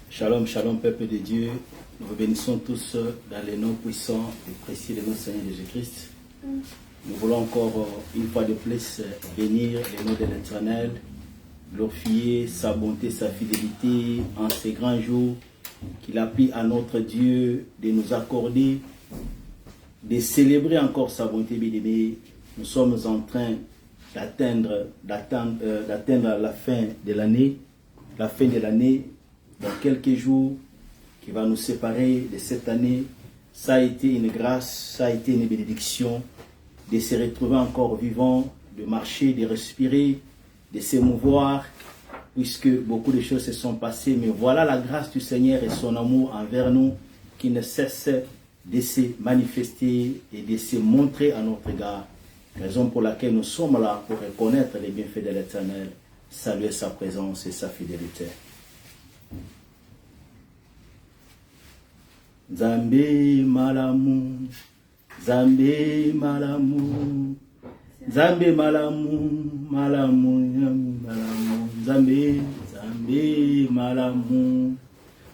Shalom, shalom, peuple de Dieu. Nous vous bénissons tous dans les noms puissants et précieux de notre Seigneur Jésus-Christ. Nous voulons encore une fois de plus bénir le nom de l'Éternel, glorifier sa bonté, sa fidélité en ces grands jours qu'il a pris à notre Dieu de nous accorder, de célébrer encore sa bonté bien-aimée. Nous sommes en train d'atteindre la fin de l'année, dans quelques jours, qui va nous séparer de cette année. Ça a été une grâce, ça a été une bénédiction de se retrouver encore vivant, de marcher, de respirer, de s'émouvoir, puisque beaucoup de choses se sont passées. Mais voilà la grâce du Seigneur et son amour envers nous qui ne cesse de se manifester et de se montrer à notre égard. Raison pour laquelle nous sommes là pour reconnaître les bienfaits de l'Éternel, saluer sa présence et sa fidélité. Nzambe malamu, Nzambe malamu, Nzambe malamu, malamu, malamu, Nzambe, Nzambe malamu,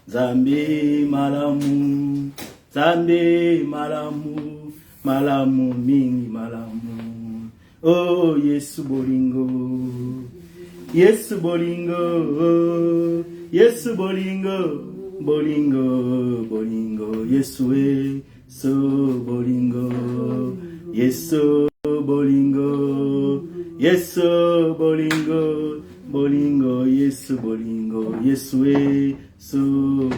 Nzambe malamu, Nzambe malamu, malamu mingi malamu. Oh Yesu bolingo, Yesu bolingo, Yesu bolingo. Bolingo, bolingo, Yesu so bolingo, Yesu bolingo, Yesu bolingo, bolingo, Yesu bolingo, Yesu so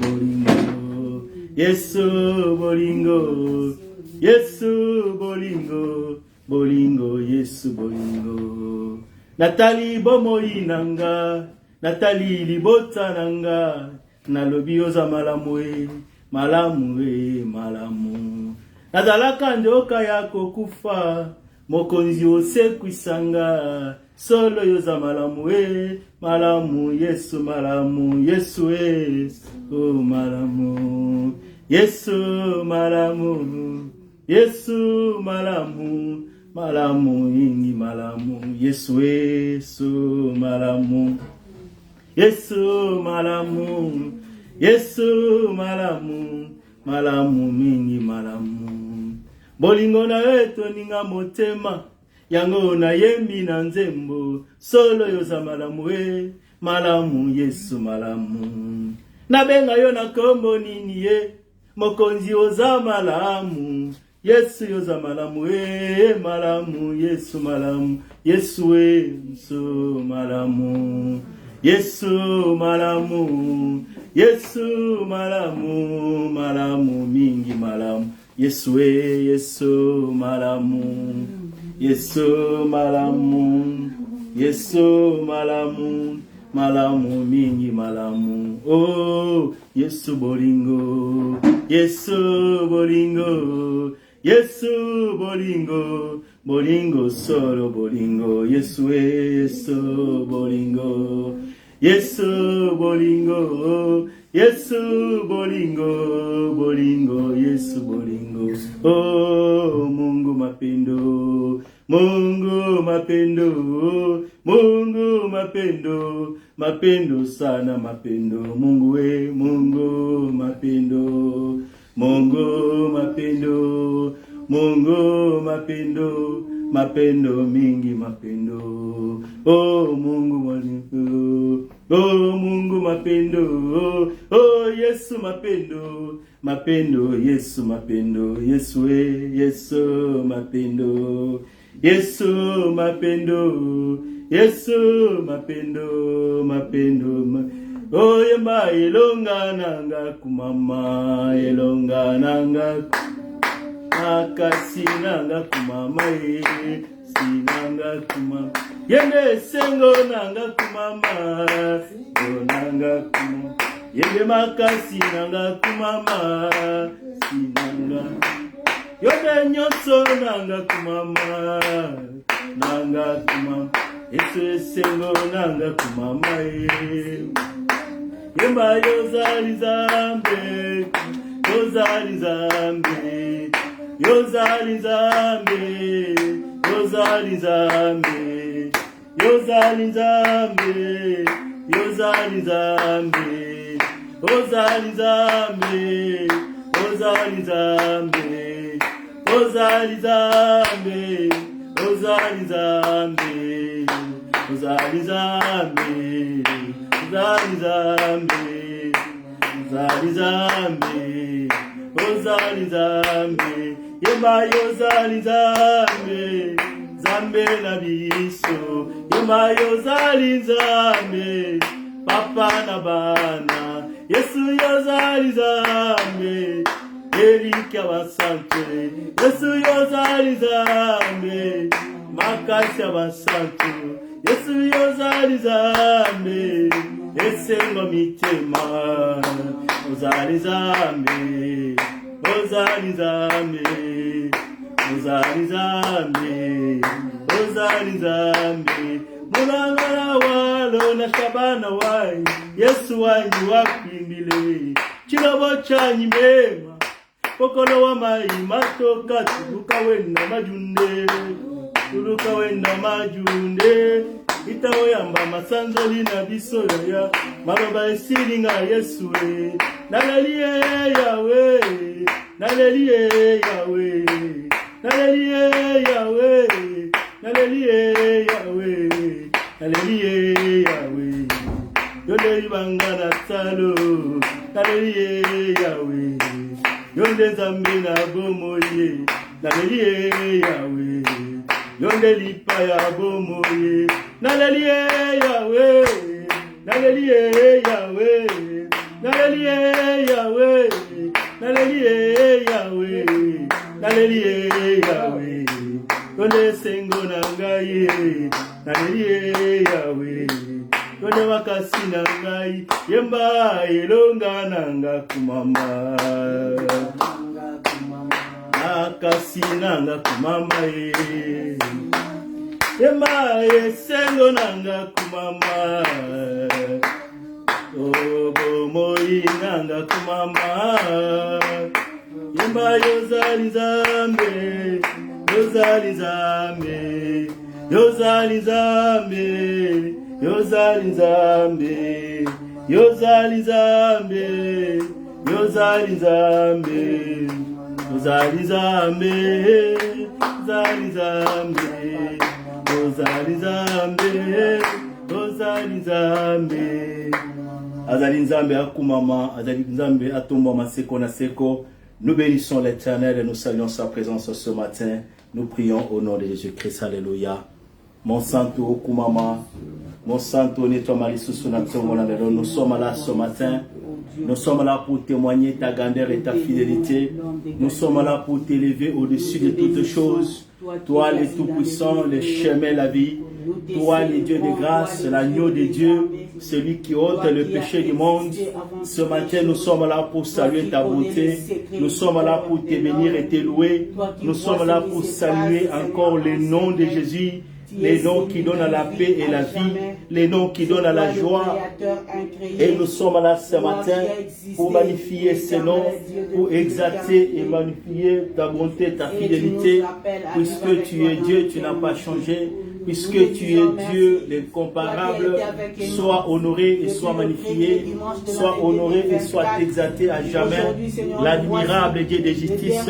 bolingo, Yesu bolingo, Yesu bolingo, bolingo, Yesu bolingo. Natali bomoi nanga, Natali libota nanga. Nalobi oza malamu e, malamu e, malamu. Nazalaka ndoka ya kokufa, mokonzi osekwisanga. Solo yoza malamu e, malamu, Yesu malamu, Yesu e, oh malamu. Yesu malamu, Yesu malamu, malamu ingi malamu, Yesu e, so malamu. Yesu malamu, Yesu malamu, malamu mingi malamu. Bolingo na eto ninga motema, yango na yembi na nzembo. Solo yoza malamu e, malamu, Yesu malamu. Nabenga yo na kombo nini ye, mokonzi oza malamu. Yesu yoza malamu e, malamu, Yesu malamu. Yesu e, so malamu. Yesu malamu, Yesu malamu, malamu mingi malamu. Yesu e, Yesu malamu, Yesu malamu, Yesu malamu, malamu mingi malamu. Oh, Yesu bolingo, Yesu bolingo, Yesu bolingo, bolingo solo bolingo. Yesu e, Yesu bolingo. Yesu bolingo, Yesu bolingo, bolingo, Yesu bolingo. Oh, Mungu mapendo, Mungu mapendo, Mungu mapendo, mapendo sana mapendo. Mungu e, Mungu mapendo, Mungu mapendo, Mungu mapendo, mapendo mingi mapendo. Oh, Mungu mapendo. Oh, Mungu mapendo, oh, Yesu mapendo, mapendo, Yesu mapendo, Yesu e, Yesu mapendo, Yesu mapendo, Yesu mapendo, mapendo, oh, yemba elonga nanga kumama, elonga nanga, akasi nanga kumama e, sinanga kumama. Yende sengo nanga kumama, nanga kumama. Yende makasi nanga kumama, sinanga. Yende nyoso nanga kumama, nanga kumama. Yesu sengo nanga kumama e. Yemba yozali zambe, yozali zambe, yozali zambe, yozali zambe. Yozali Nzambe, Yozali Nzambe, ozali nzambe, ozali nzambe, ozali nzambe, ozali nzambe, ozali nzambe, ozali nzambe, ozali nzambe, ozali nzambe, yemba yozali nzambe, nzambe na biso, yemba yozali nzambe, papa na bana, Yesu yozali nzambe, Erika basante, Yesu yozali nzambe, makasi abasante, Yesu yozali nzambe, esengo mitema, ozali nzambe, ozali nzambe, ozali nzambe, ozali nzambe, mulangala walo na shabana wai, Yesu wanyi wakwimbile, chilobo chanyi mema, pokolo wa mai matoka, tuluka wenda majunde, tuluka wenda majunde, itawo yamba masanzoli na bisoya ya, mababa esilinga Yesu we, nalelie yawe, nalelie yawe, nalelie yawe, nalelie yawe, nalelie yawe, yonde ibanga na talo, nalelie yawe, yonde zambi na bomoye, nalelie yawe, yonde lipa ya bomoye, nalelie yawe, nalelie yawe, nalelie yawe, nalelie yawe, nalelie yawe, yonde sengo na ngai, nalelie yawe, yonde makasi na ngai, yemba elonga nanga kumama, makasi nanga kumama yemba esengo nanga kumama, obo moi nanga kumama, yemba yozali nzambe, yozali nzambe, yozali nzambe, yozali nzambe, yozali nzambe, yozali nzambe, yozali nzambe, yozali nzambe, yozali nzambe, yozali nzambe, azali nzambe akumama, azali nzambe atomba maseko na seko. Nous bénissons l'Éternel et nous saluons sa présence ce matin. Nous prions au nom de Jésus-Christ. Alléluia. Mon santo okumama, mon santo nettoie Marie nous sommes là ce matin. Nous sommes là pour témoigner ta grandeur et ta fidélité. Nous sommes là pour t'élever au-dessus de toutes choses. Toi, le Tout-Puissant, le chemin, la vie. Toi, le Dieu de grâce, l'agneau de Dieu, celui qui ôte le péché du monde. Ce matin, nous sommes là pour saluer ta beauté. Nous sommes là pour te bénir et te louer. Nous sommes là pour saluer encore le nom de Jésus. Les noms qui donnent à la paix et la vie, les noms qui donnent à la joie. Et nous sommes là ce matin pour magnifier ces noms, pour exalter et magnifier ta bonté, ta fidélité. Puisque tu es Dieu, tu n'as pas changé. Puisque tu es Dieu, l'incomparable, sois honoré et sois magnifié, sois honoré et sois exalté à jamais. L'admirable Dieu de justice,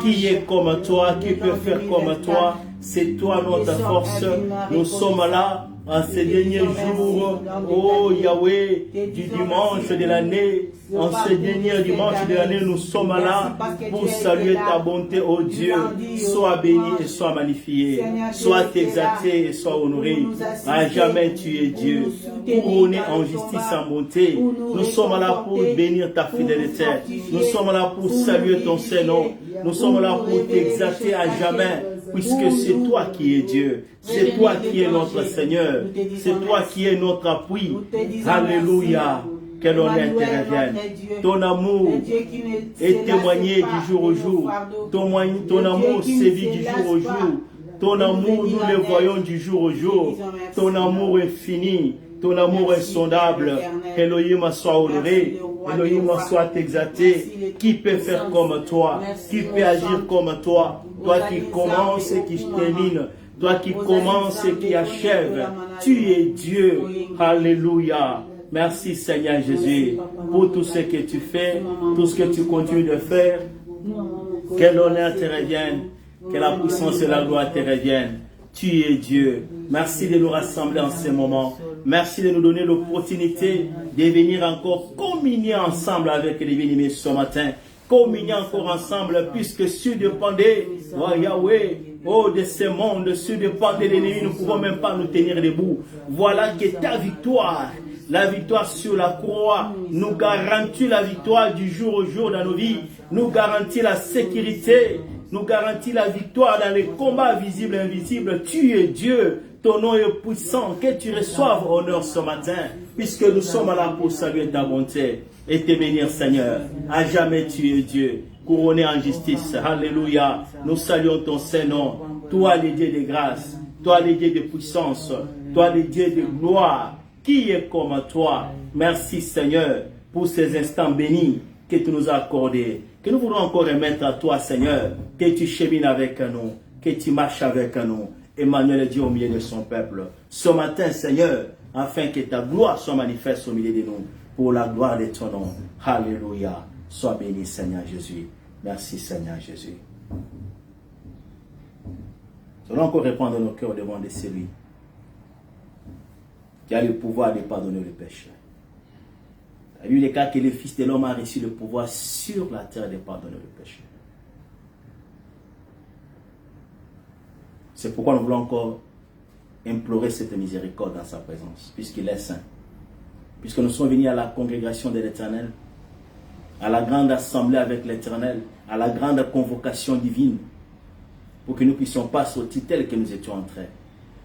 qui est comme toi, qui peut faire comme toi, c'est toi notre force. Nous sommes là en ces derniers jours, oh Yahweh, du dimanche de l'année. En ce dernier dimanche de l'année, nous sommes là pour saluer ta bonté, oh Dieu. Sois béni et sois magnifié. Sois exalté et sois honoré. À jamais tu es Dieu. Couronné en justice, en bonté. Nous sommes là pour bénir ta fidélité. Nous sommes là pour saluer ton Saint-Nom. Nous sommes là pour t'exalter à jamais. Puisque c'est toi qui es Dieu. C'est toi qui es notre Seigneur. C'est toi qui es notre appui. Alléluia. Que l'on intervienne. Ton amour est témoigné du jour au jour. Ton amour sévit du jour au jour. Ton amour, nous le voyons du jour au jour. Ton amour infini. Ton amour insondable. Elohim soit honoré. Elohim soit exalté. Qui peut faire comme toi? Qui peut agir comme toi? Toi qui commences et qui termine. Toi qui commences et qui achève. Tu es Dieu. Alléluia. Merci Seigneur Jésus pour tout ce que tu fais, tout ce que tu continues de faire. Que l'honneur te revienne, que la puissance et la gloire te reviennent. Tu es Dieu. Merci de nous rassembler en ce moment. Merci de nous donner l'opportunité de venir encore communier ensemble avec les bien-aimés ce matin. Communier encore ensemble, puisque sur dépendait, oh Yahweh, oh de ce monde, sur dépendait de l'ennemi, nous ne pouvons même pas nous tenir debout. Voilà que ta victoire, la victoire sur la croix, nous garantit la victoire du jour au jour dans nos vies, nous garantit la sécurité, nous garantit la victoire dans les combats visibles et invisibles. Tu es Dieu, ton nom est puissant, que tu reçoives honneur ce matin, puisque nous sommes là pour saluer ta bonté et te bénir, Seigneur. À jamais tu es Dieu, couronné en justice. Alléluia. Nous saluons ton Saint-Nom. Toi, le Dieu de grâce, toi, le Dieu de puissance, toi, le Dieu de gloire. Qui est comme toi? Merci, Seigneur, pour ces instants bénis que tu nous as accordés, que nous voulons encore remettre à toi, Seigneur, que tu chemines avec nous, que tu marches avec nous. Emmanuel est Dieu au milieu de son peuple. Ce matin, Seigneur, afin que ta gloire soit manifeste au milieu de nous, pour la gloire de ton nom. Alléluia. Sois béni, Seigneur Jésus. Merci, Seigneur Jésus. Nous allons encore répandre nos cœurs devant de celui qui a le pouvoir de pardonner le péché. Il y a eu les cas que le Fils de l'homme a reçu le pouvoir sur la terre de pardonner le péché. C'est pourquoi nous voulons encore implorer cette miséricorde dans sa présence, puisqu'il est saint. Puisque nous sommes venus à la congrégation de l'Éternel, à la grande assemblée avec l'Éternel, à la grande convocation divine, pour que nous ne puissions pas sortir tel que nous étions entrés.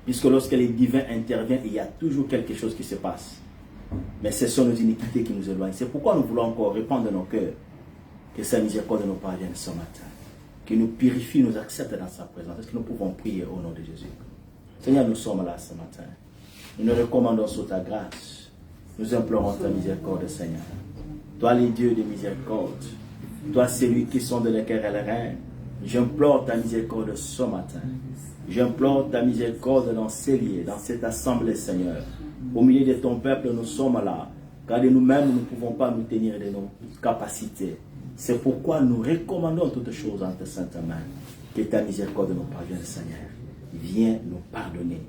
Puisque lorsque les divins interviennent, il y a toujours quelque chose qui se passe. Mais ce sont nos iniquités qui nous éloignent. C'est pourquoi nous voulons encore répandre nos cœurs, que sa miséricorde nous parvienne ce matin, qu'il nous purifie, nous accepte dans sa présence. Est-ce que nous pouvons prier au nom de Jésus? Seigneur, nous sommes là ce matin. Nous nous recommandons sous ta grâce. Nous implorons ta miséricorde, Seigneur. Toi, les dieux de miséricorde, toi, celui qui sonde le cœur et le rein, j'implore ta miséricorde ce matin. J'implore ta miséricorde dans ces lieux, dans cette assemblée, Seigneur. Au milieu de ton peuple, nous sommes là, car de nous-mêmes, nous ne pouvons pas nous tenir de nos capacités. C'est pourquoi nous recommandons toutes choses en ta sainte main. Que ta miséricorde nous parvienne, Seigneur. Viens nous pardonner.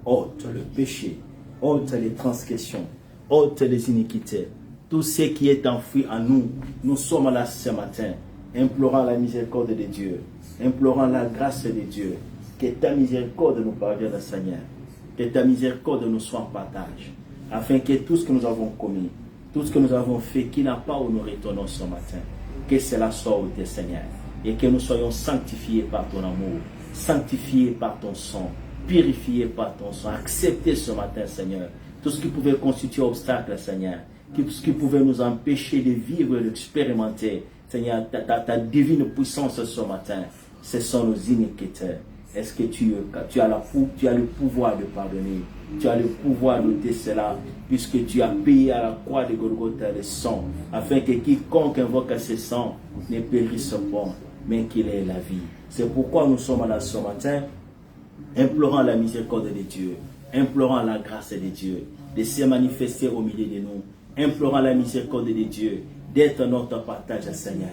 Ôte le péché, ôte les transgressions, ôte les iniquités. Tout ce qui est enfoui en nous, nous sommes là ce matin, implorant la miséricorde de Dieu, implorant la grâce de Dieu. Que ta miséricorde nous parvienne, Seigneur. Que ta miséricorde nous soit en partage. Afin que tout ce que nous avons commis, tout ce que nous avons fait, qui n'a pas où nous retournons ce matin, que cela soit ôté, Seigneur. Et que nous soyons sanctifiés par ton amour, sanctifiés par ton sang, purifiés par ton sang. Acceptez ce matin, Seigneur, tout ce qui pouvait constituer obstacle, Seigneur. Tout ce qui pouvait nous empêcher de vivre et d'expérimenter, Seigneur, ta divine puissance ce matin. Ce sont nos iniquités. Est-ce que tu as le pouvoir de pardonner? Tu as le pouvoir de noter cela, puisque tu as payé à la croix de Golgotha le sang, afin que quiconque invoque ce sang ne périsse pas, mais qu'il ait la vie. C'est pourquoi nous sommes là ce matin, implorant la miséricorde de Dieu, implorant la grâce de Dieu, de se manifester au milieu de nous, implorant la miséricorde de Dieu, d'être notre partage, Seigneur.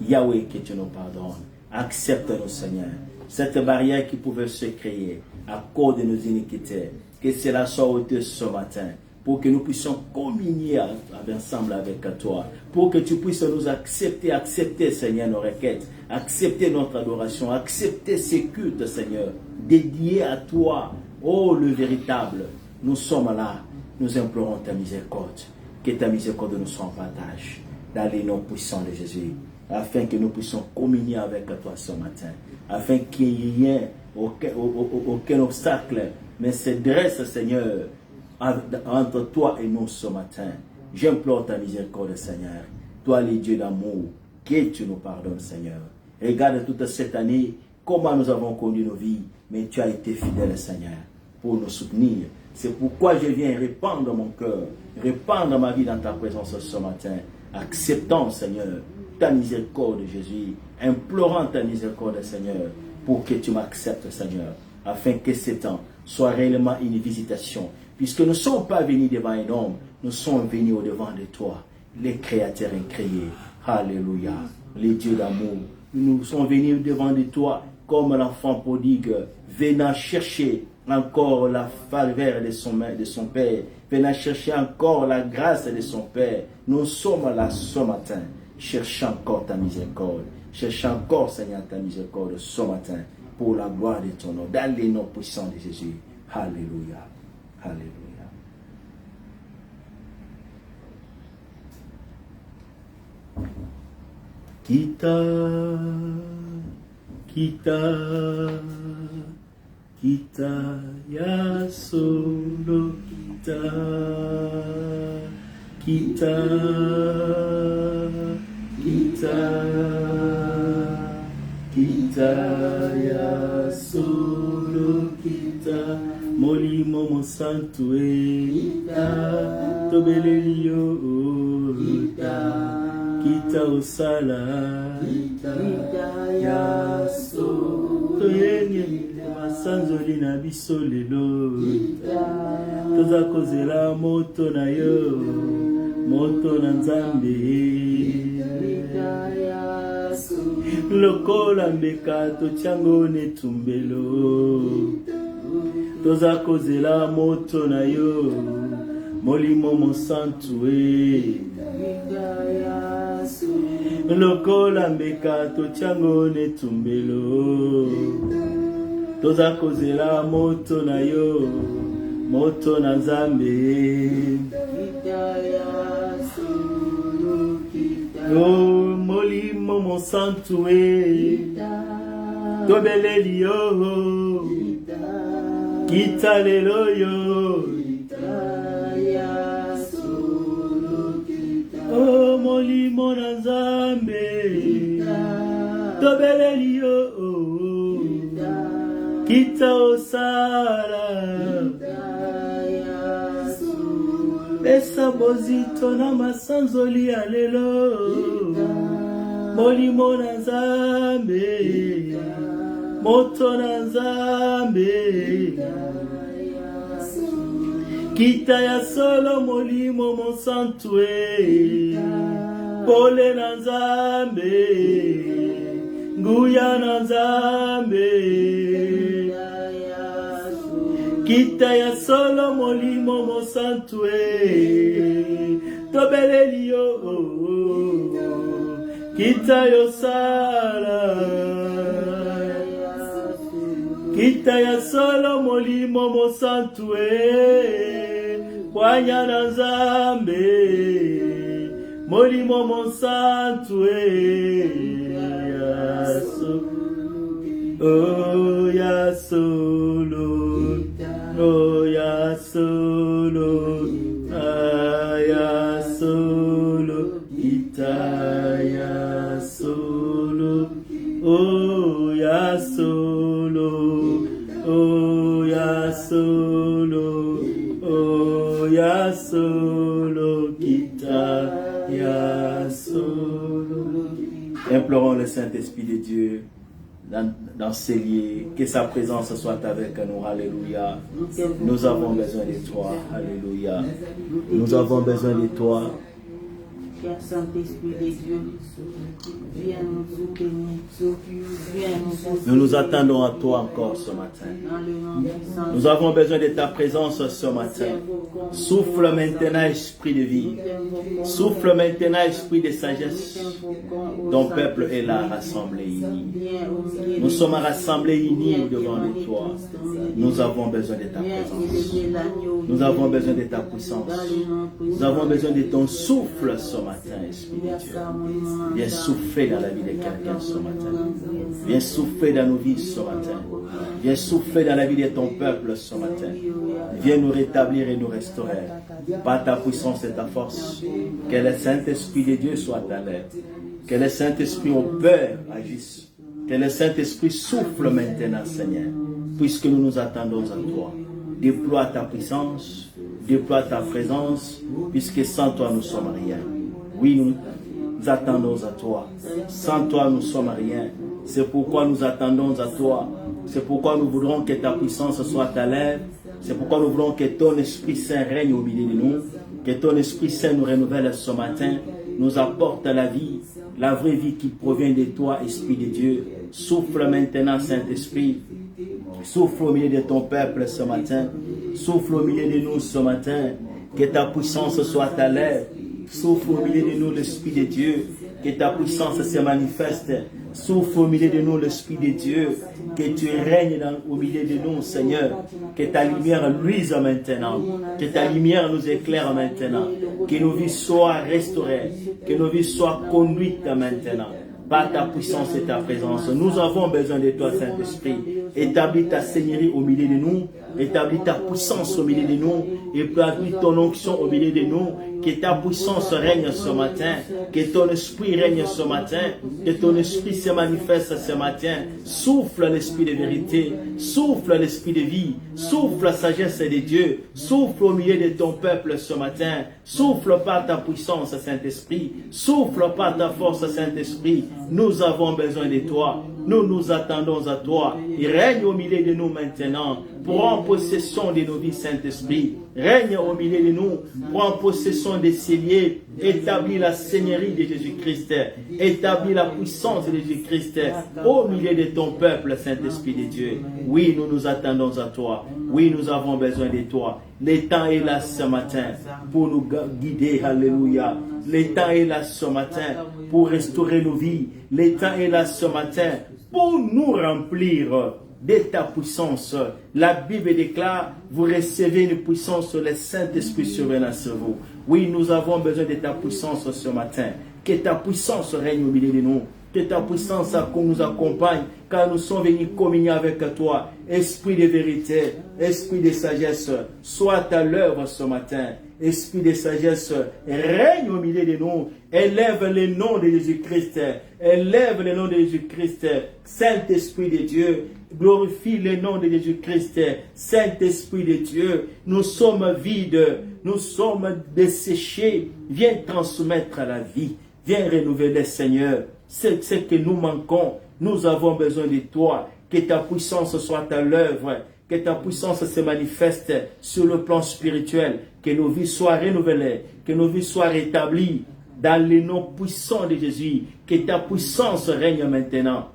Yahweh, que tu nous pardonnes. Accepte-nous, Seigneur. Cette barrière qui pouvait se créer à cause de nos iniquités, que cela soit ôté ce matin, pour que nous puissions communier ensemble avec toi, pour que tu puisses nous accepter, Seigneur, nos requêtes, accepter notre adoration, accepter ces cultes, Seigneur, dédiés à toi, oh le véritable. Nous sommes là, nous implorons ta miséricorde, que ta miséricorde nous soit en partage, dans les noms puissants de Jésus, afin que nous puissions communier avec toi ce matin, afin qu'il n'y ait aucun obstacle, mais se dresse, Seigneur, entre toi et nous ce matin. J'implore ta miséricorde, Seigneur. Toi, les dieux d'amour, que tu nous pardonnes, Seigneur. Regarde toute cette année, comment nous avons conduit nos vies, mais tu as été fidèle, Seigneur, pour nous soutenir. C'est pourquoi je viens répandre mon cœur, répandre ma vie dans ta présence ce matin, acceptant, Seigneur, ta miséricorde, Jésus, implorant ta miséricorde, Seigneur, pour que tu m'acceptes, Seigneur, afin que ce temps soit réellement une visitation, puisque nous ne sommes pas venus devant un homme, nous sommes venus au-devant de toi, les créateurs incréés. Alléluia. Les dieux d'amour, nous sommes venus devant de toi comme l'enfant prodigue, venant chercher encore la faveur de son Père, venant chercher encore la grâce de son Père. Nous sommes là ce matin, cherchant encore ta miséricorde, cherchant encore, Seigneur, ta miséricorde ce matin, pour la gloire de ton nom, dans les noms puissants de Jésus. Alléluia. Alléluia. Kita ya solo kita ya solo kita molimo mosantu tobelelio kita osala ya solo toyenge masanzoli na biso lelo toza kozela moto na yo moto na Nzambe lokola mbeka totyango netumbelo toza kozela moto na yo molimo mosantu lokola mbeka totyango netumbelo toza kozela moto na yo moto na Nzambe oh molimo mosantu tobeleli yo kita lelo yo oh molimo na Nzambe tobeleli yo kita osala pesa bozito na masanzoli ya lelo molimo na Nzambe moto na Nzambe kita ya solo molimo mosantu pole na Nzambe nguya na Nzambe kita ya solo molimo mosantu tobeleli yo kita yo sala kita ya solo molimo mosantu kwanya na Nzambe molimo mosantu oh ya solo oh ya solo ya solo kita ya solo oh ya solo oh ya solo oh ya solo kita ya solo. Implorons le Saint-Esprit de Dieu dans ces lieux, que sa présence soit avec nous. Alléluia. Nous avons besoin de toi. Alléluia. Nous avons besoin de toi. Saint-Esprit de Dieu, viens nous soutenir, nous nous attendons à toi encore ce matin. Nous avons besoin de ta présence ce matin. Souffle maintenant, esprit de vie. Souffle maintenant, esprit de sagesse. Ton peuple est là, rassemblé, uni. Nous sommes rassemblés, unis devant de toi. Nous avons besoin de ta présence. Nous avons besoin de ta puissance. Nous avons besoin de ton souffle ce matin, Esprit de Dieu. Viens souffler dans la vie de quelqu'un ce matin. Viens souffler dans nos vies ce matin. Viens souffler dans la vie de ton peuple ce matin. Viens nous rétablir et nous restaurer. Par ta puissance et ta force. Que le Saint-Esprit de Dieu soit à l'aide. Que le Saint-Esprit au Père agisse. Que le Saint-Esprit souffle maintenant, Seigneur. Puisque nous nous attendons à toi. Déploie ta puissance. Déploie ta présence. Puisque sans toi nous sommes rien. Oui, nous attendons à toi. Sans toi nous sommes rien. C'est pourquoi nous attendons à toi. C'est pourquoi nous voudrons que ta puissance soit à l'œuvre. C'est pourquoi nous voulons que ton Esprit Saint règne au milieu de nous. Que ton Esprit Saint nous renouvelle ce matin, nous apporte la vie, la vraie vie qui provient de toi, Esprit de Dieu. Souffle maintenant, Saint-Esprit. Souffle au milieu de ton peuple ce matin. Souffle au milieu de nous ce matin. Que ta puissance soit à l'œuvre. Souffle au milieu de nous l'Esprit de Dieu. Que ta puissance se manifeste. Souffle au milieu de nous l'Esprit de Dieu. Que tu règnes au milieu de nous, Seigneur. Que ta lumière luise maintenant. Que ta lumière nous éclaire maintenant. Que nos vies soient restaurées. Que nos vies soient conduites maintenant. Par ta puissance et ta présence. Nous avons besoin de toi, Saint-Esprit. Établis ta seigneurie au milieu de nous. Établis ta puissance au milieu de nous. Établis ton onction au milieu de nous. Que ta puissance règne ce matin. Que ton esprit règne ce matin. Que ton esprit se manifeste ce matin. Souffle l'esprit de vérité. Souffle l'esprit de vie. Souffle la sagesse de Dieu. Souffle au milieu de ton peuple ce matin. Souffle par ta puissance, Saint-Esprit. Souffle par ta force, Saint-Esprit. Nous avons besoin de toi. Nous nous attendons à toi. Et règne au milieu de nous maintenant. Prends possession de nos vies, Saint-Esprit. Règne au milieu de nous. Prends possession des celliers. Établis la seigneurie de Jésus-Christ. Établis la puissance de Jésus-Christ au milieu de ton peuple, Saint-Esprit de Dieu. Oui, nous nous attendons à toi. Oui, nous avons besoin de toi. Le temps est là ce matin pour nous guider. Alléluia. Le temps est là ce matin pour restaurer nos vies. Le temps est là ce matin pour nous remplir de ta puissance. La Bible déclare, vous recevez une puissance sur le Saint-Esprit survenant sur vous. Oui, nous avons besoin de ta puissance ce matin. Que ta puissance règne au milieu de nous. Que ta puissance nous accompagne car nous sommes venus communier avec toi. Esprit de vérité, esprit de sagesse, sois à l'œuvre ce matin. Esprit de sagesse, règne au milieu de nous. Élève le nom de Jésus-Christ. Élève le nom de Jésus-Christ. Saint-Esprit de Dieu, glorifie le nom de Jésus-Christ. Saint-Esprit de Dieu, nous sommes vides, nous sommes desséchés. Viens transmettre la vie. Viens renouveler, Seigneur. C'est ce que nous manquons. Nous avons besoin de toi. Que ta puissance soit à l'œuvre. Que ta puissance se manifeste sur le plan spirituel. Que nos vies soient renouvelées. Que nos vies soient rétablies dans le nom puissant de Jésus. Que ta puissance règne maintenant.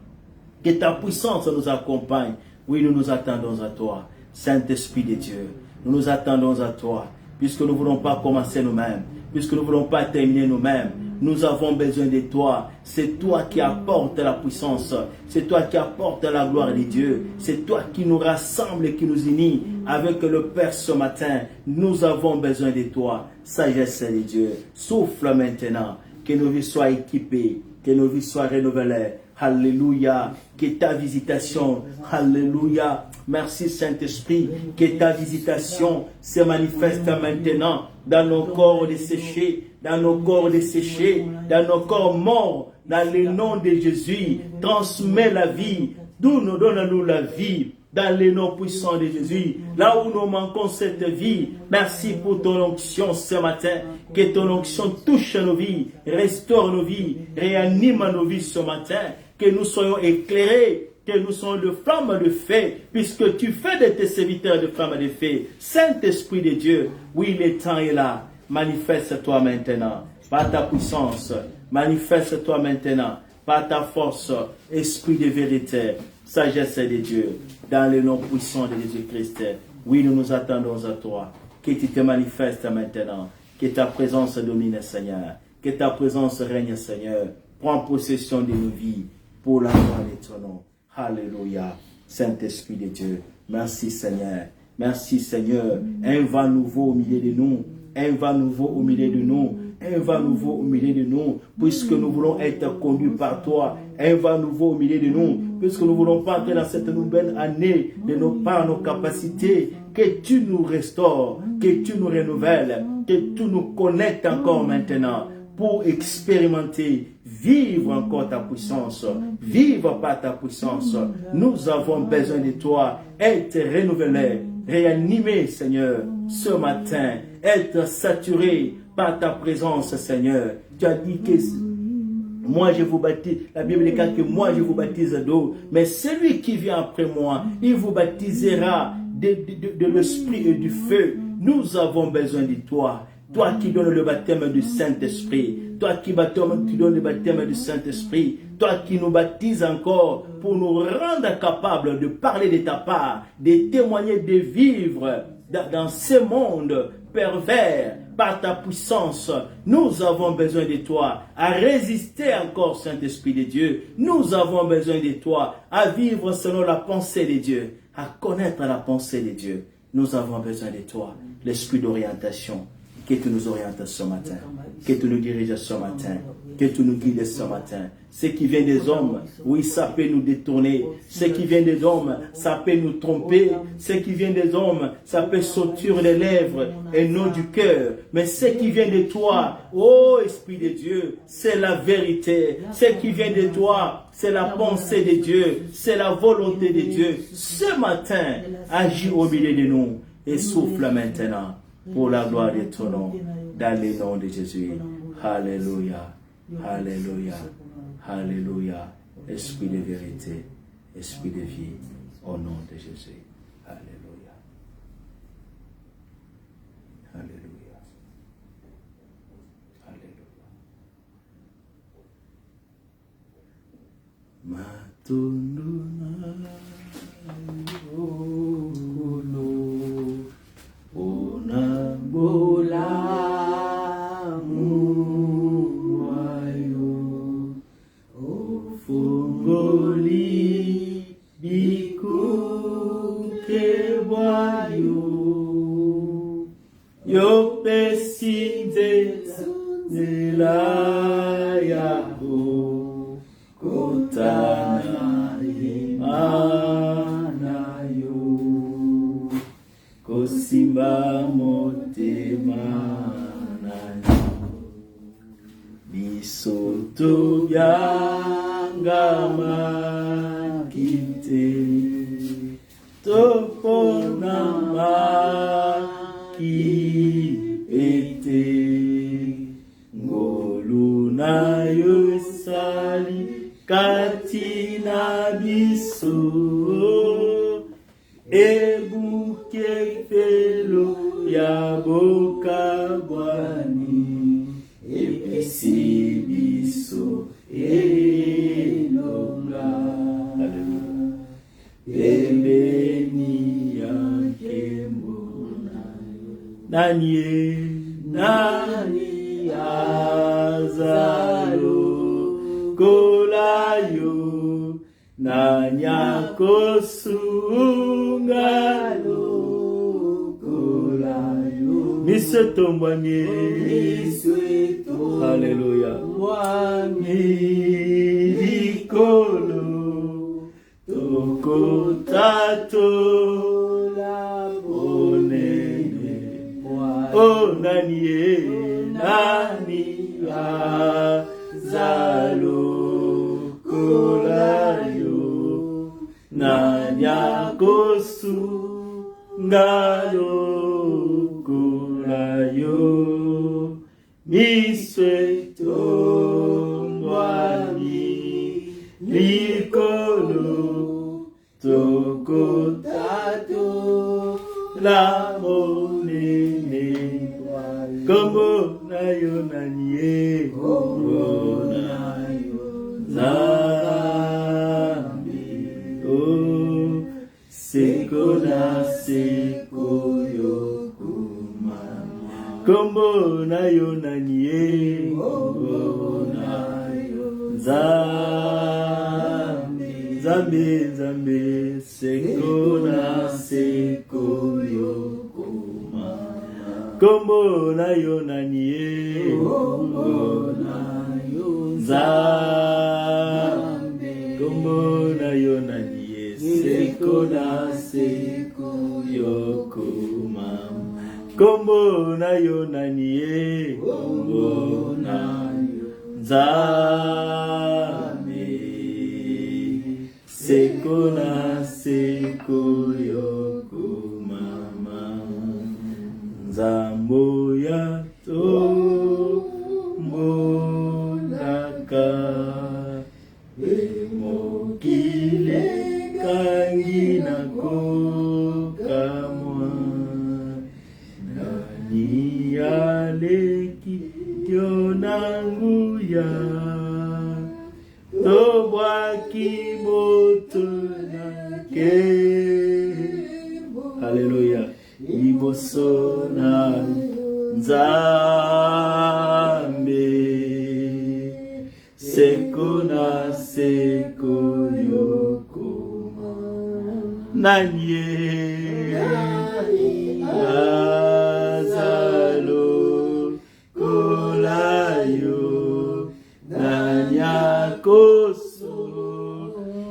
Que ta puissance nous accompagne. Oui, nous nous attendons à toi. Saint-Esprit de Dieu, nous nous attendons à toi. Puisque nous ne voulons pas commencer nous-mêmes. Puisque nous ne voulons pas terminer nous-mêmes. Nous avons besoin de toi. C'est toi qui apportes la puissance. C'est toi qui apportes la gloire de Dieu. C'est toi qui nous rassemble et qui nous unit avec le Père ce matin. Nous avons besoin de toi. Sagesse de Dieu. Souffle maintenant. Que nos vies soient équipées. Que nos vies soient renouvelées. Alléluia. Que ta visitation. Alléluia. Merci Saint-Esprit. Que ta visitation se manifeste maintenant dans nos corps desséchés. Dans nos corps desséchés, dans nos corps morts, dans le nom de Jésus, transmets la vie, donne-nous la vie, dans le nom puissant de Jésus, là où nous manquons cette vie. Merci pour ton onction ce matin, que ton onction touche nos vies, restaure nos vies, réanime nos vies ce matin, que nous soyons éclairés, que nous soyons de flammes de feu, puisque tu fais de tes serviteurs de flammes de feu. Saint-Esprit de Dieu, oui, le temps est là. Manifeste-toi maintenant par ta puissance. Manifeste-toi maintenant par ta force. Esprit de vérité, sagesse de Dieu. Dans le nom puissant de Jésus-Christ. Oui, nous nous attendons à toi. Que tu te manifestes maintenant. Que ta présence domine, Seigneur. Que ta présence règne, Seigneur. Prends possession de nos vies pour la gloire de ton nom. Alléluia. Saint-Esprit de Dieu. Merci, Seigneur. Merci, Seigneur. Un vent nouveau au milieu de nous. Un vent nouveau au milieu de nous. Un vent nouveau au milieu de nous. Puisque nous voulons être conduits par toi. Un vent nouveau au milieu de nous. Puisque nous ne voulons pas entrer dans cette nouvelle année de par nos capacités. Que tu nous restaures. Que tu nous renouvelles. Que tu nous connectes encore maintenant. Pour expérimenter, vivre encore ta puissance. Vivre par ta puissance. Nous avons besoin de toi. Être renouvelés. Réanimer, Seigneur, ce matin, être saturé par ta présence, Seigneur. Tu as dit que moi je vous baptise, la Bible dit que moi je vous baptise d'eau, mais celui qui vient après moi, il vous baptisera de l'esprit et du feu. Nous avons besoin de toi. Toi qui donnes le baptême du Saint-Esprit. Toi qui donnes le baptême du Saint-Esprit. Toi qui nous baptises encore pour nous rendre capables de parler de ta part, de témoigner, de vivre dans ce monde pervers par ta puissance. Nous avons besoin de toi à résister encore, Saint-Esprit de Dieu. Nous avons besoin de toi à vivre selon la pensée de Dieu, à connaître la pensée de Dieu. Nous avons besoin de toi, l'esprit d'orientation. Que tu nous orientes ce matin, que tu nous diriges ce matin, que tu nous guides ce matin. Ce qui vient des hommes, oui, ça peut nous détourner. Ce qui vient des hommes, ça peut nous tromper. Ce qui vient des hommes, ça peut sortir les lèvres et non du cœur. Mais ce qui vient de toi, ô Esprit de Dieu, c'est la vérité. Ce qui vient de toi, c'est la pensée de Dieu, c'est la volonté de Dieu. Ce matin, agis au milieu de nous et souffle maintenant. Pour la gloire de ton nom, dans le nom de Jésus. Alléluia, alléluia, alléluia. Esprit de vérité, esprit de vie, au nom de Jésus. Alléluia, alléluia, alléluia. Matunduna. Yo peside nila yako kotana imana yo kosimba motema na bisoto byangama kite topona ki ete ngoluna yosali katina biso ebuke felo ya boka bwani epesi biso elonga. Pembeni yake nani azalo kolayo nani akosungalo kolayo miseto mbanye haleluya likolo toko tato oh nani azalo kolayo nani akosu ngalo kolayo misweto mwani likolo toko tato la monene Kombo na yo nanye, kombo na yo zambi. Oh, seko na seko yo kuma. Kombo na yo nanye, kombo na yo zambi. Zambi, zambi, seko na seko yo kuma. Kombo na yo nanie, kombo na yo zambe, kombo na yo nanie, seko na seko yo kuma. Kombo na yo nanie, kombo na yo zambe, seko na seko yo kuma. Zambo ya tombonaka emokile kangina kokamwa nani ale manguya tobwaki moto na ke. Alléluia. Liboso na Nzambe seko na seko yokoma nanye azalo kolayo nanya koso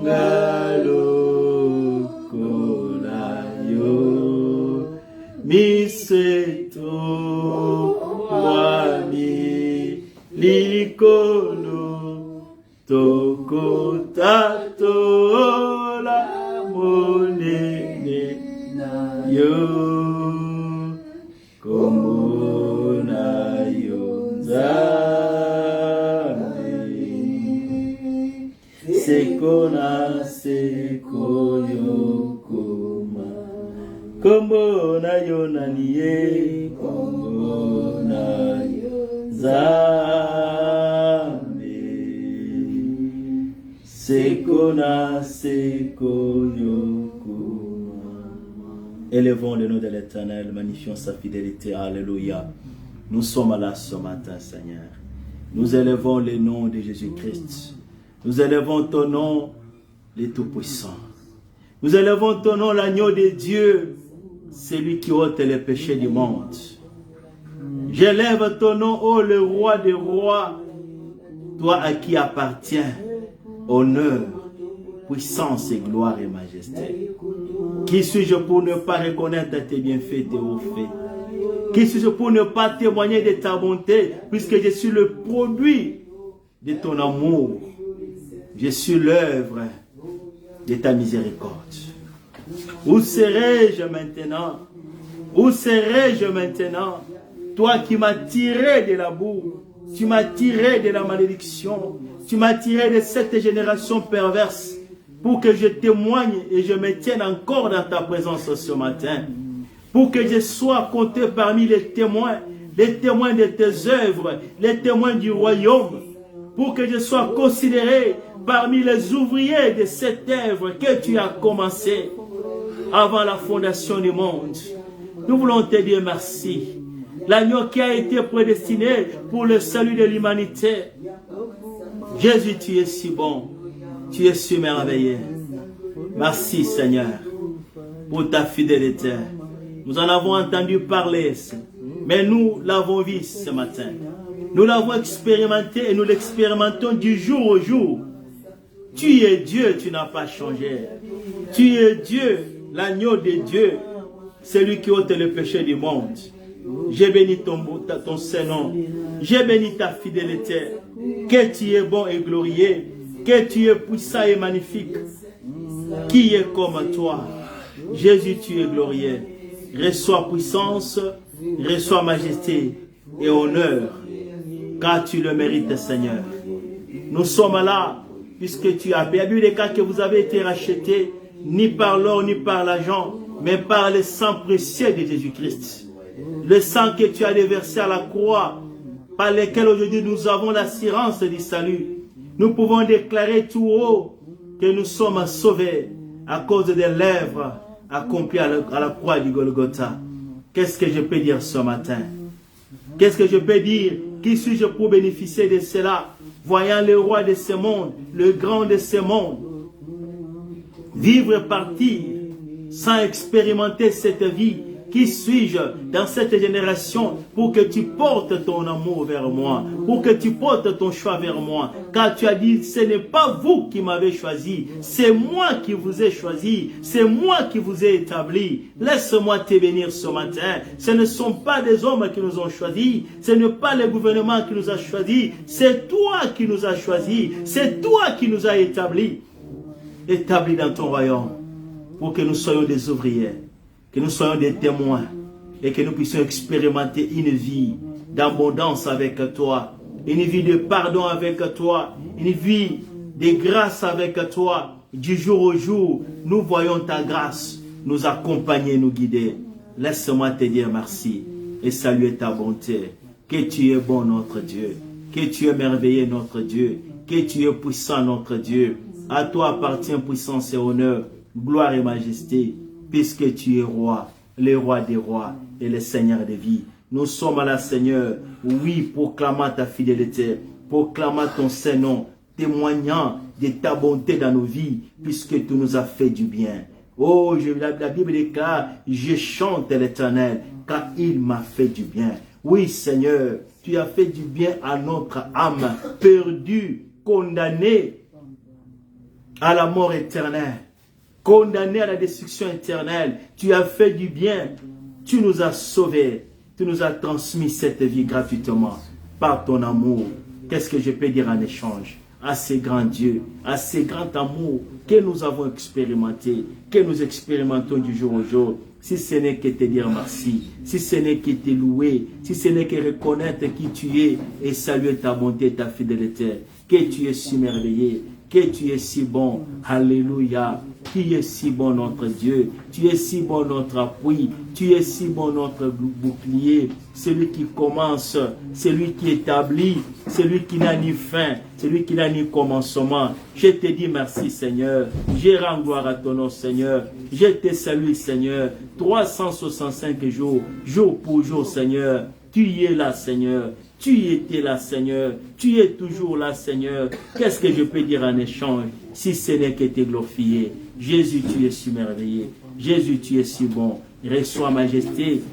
ngalo kolayo miseto wami likolo tokotatola monene yo komona yo Nzambe seko na seko yokoma komona yo naniye komona yo Nzambe seko na seko yokoma. Élevons le nom de l'Éternel, magnifions sa fidélité. Alléluia. Nous sommes là ce matin, Seigneur. Nous élevons le nom de Jésus-Christ. Nous élevons ton nom, le Tout-Puissant. Nous élevons ton nom, l'agneau de Dieu, celui qui ôte les péchés du monde. J'élève ton nom, ô le roi des rois, toi à qui appartient honneur, puissance et gloire et majesté. Qui suis-je pour ne pas reconnaître tes bienfaits, tes hauts faits? Qui suis-je pour ne pas témoigner de ta bonté, puisque je suis le produit de ton amour. Je suis l'œuvre de ta miséricorde. Où serais-je maintenant? Où serais-je maintenant? Toi qui m'as tiré de la boue, tu m'as tiré de la malédiction, tu m'as tiré de cette génération perverse, pour que je témoigne et je me tienne encore dans ta présence ce matin, pour que je sois compté parmi les témoins de tes œuvres, les témoins du royaume, pour que je sois considéré parmi les ouvriers de cette œuvre que tu as commencée avant la fondation du monde. Nous voulons te dire merci. L'agneau qui a été prédestiné pour le salut de l'humanité. Jésus, tu es si bon. Tu es si merveilleux. Merci Seigneur pour ta fidélité. Nous en avons entendu parler, mais nous l'avons vu ce matin. Nous l'avons expérimenté et nous l'expérimentons du jour au jour. Tu es Dieu, tu n'as pas changé. Tu es Dieu, l'agneau de Dieu, celui qui ôte le péché du monde. J'ai béni ton Saint-Nom. J'ai béni ta fidélité. Que tu es bon et glorieux. Que tu es puissant et magnifique. Qui est comme toi? Jésus, tu es glorieux. Reçois puissance, reçois majesté et honneur. Car tu le mérites, Seigneur. Nous sommes là, puisque tu as bien vu les cas que vous avez été rachetés, ni par l'or, ni par l'argent, mais par le sang précieux de Jésus-Christ. Le sang que tu as déversé à la croix, par lequel aujourd'hui nous avons l'assurance du salut. Nous pouvons déclarer tout haut que nous sommes sauvés à cause des lèvres accomplies à la croix du Golgotha. Qu'est-ce que je peux dire ce matin? Qu'est-ce que je peux dire? Qui suis-je pour bénéficier de cela? Voyant le roi de ce monde, le grand de ce monde, vivre et partir sans expérimenter cette vie. Qui suis-je dans cette génération pour que tu portes ton amour vers moi, pour que tu portes ton choix vers moi? Car tu as dit, ce n'est pas vous qui m'avez choisi, c'est moi qui vous ai choisi, c'est moi qui vous ai établi. Laisse-moi te bénir ce matin. Ce ne sont pas des hommes qui nous ont choisis, ce n'est pas le gouvernement qui nous a choisis, c'est toi qui nous as choisis, c'est toi qui nous as établis dans ton royaume, pour que nous soyons des ouvriers, que nous soyons des témoins et que nous puissions expérimenter une vie d'abondance avec toi, une vie de pardon avec toi, une vie de grâce avec toi. Du jour au jour, nous voyons ta grâce nous accompagner, nous guider. Laisse-moi te dire merci et saluer ta bonté. Que tu es bon, notre Dieu. que tu es merveilleux notre Dieu, que tu es puissant notre Dieu. À toi appartient puissance et honneur, gloire et majesté, puisque tu es roi, le roi des rois et le Seigneur des vies. Nous sommes à la Seigneur, oui, proclamant ta fidélité, proclamant ton Saint-Nom, témoignant de ta bonté dans nos vies, puisque tu nous as fait du bien. Oh, la Bible déclare, je chante l'Éternel, car il m'a fait du bien. Oui, Seigneur, tu as fait du bien à notre âme, perdue, condamnée à la mort éternelle, condamnée à la destruction éternelle. Tu as fait du bien, tu nous as sauvés, tu nous as transmis cette vie gratuitement par ton amour. Qu'est-ce que je peux dire en échange à ce grand Dieu, à ce grand amour que nous avons expérimenté, que nous expérimentons du jour au jour? Si ce n'est que te dire merci, si ce n'est que te louer, si ce n'est que reconnaître qui tu es et saluer ta bonté et ta fidélité, que tu es si merveilleux, que tu es si bon. Alléluia. Tu es si bon notre Dieu, tu es si bon notre appui, tu es si bon notre bouclier, celui qui commence, celui qui établit, celui qui n'a ni fin, celui qui n'a ni commencement. Je te dis merci Seigneur, je rends gloire à ton nom Seigneur, je te salue Seigneur, 365 jours, jour pour jour Seigneur, tu y es là Seigneur. Tu étais là, Seigneur. Tu es toujours là, Seigneur. Qu'est-ce que je peux dire en échange si ce n'est que te glorifier? Jésus, tu es si merveilleux. Jésus, tu es si bon. Reçois majesté,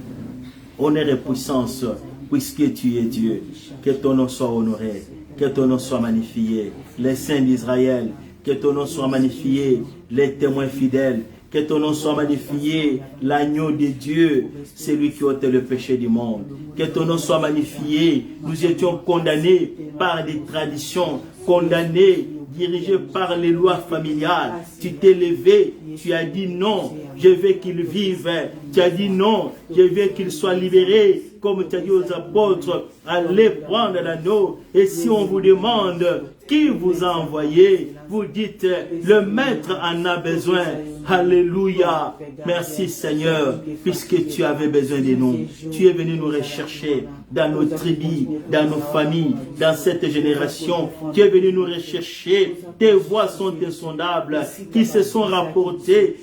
honneur et puissance, puisque tu es Dieu. Que ton nom soit honoré. Que ton nom soit magnifié. Les saints d'Israël, que ton nom soit magnifié. Les témoins fidèles, que ton nom soit magnifié, l'agneau de Dieu, celui qui ôte le péché du monde. Que ton nom soit magnifié. Nous étions condamnés par des traditions, condamnés, dirigés par les lois familiales. Tu t'es levé, tu as dit non, je veux qu'il vive. Tu as dit non, je veux qu'il soit libéré. Comme tu as dit aux apôtres, allez prendre l'anneau. Et si on vous demande qui vous a envoyé, vous dites, le maître en a besoin. Alléluia. Merci Seigneur, puisque tu avais besoin de nous. Tu es venu nous rechercher dans nos tribus, dans nos familles, dans cette génération. Tu es venu nous rechercher. Tes voix sont insondables, qui se sont rapportées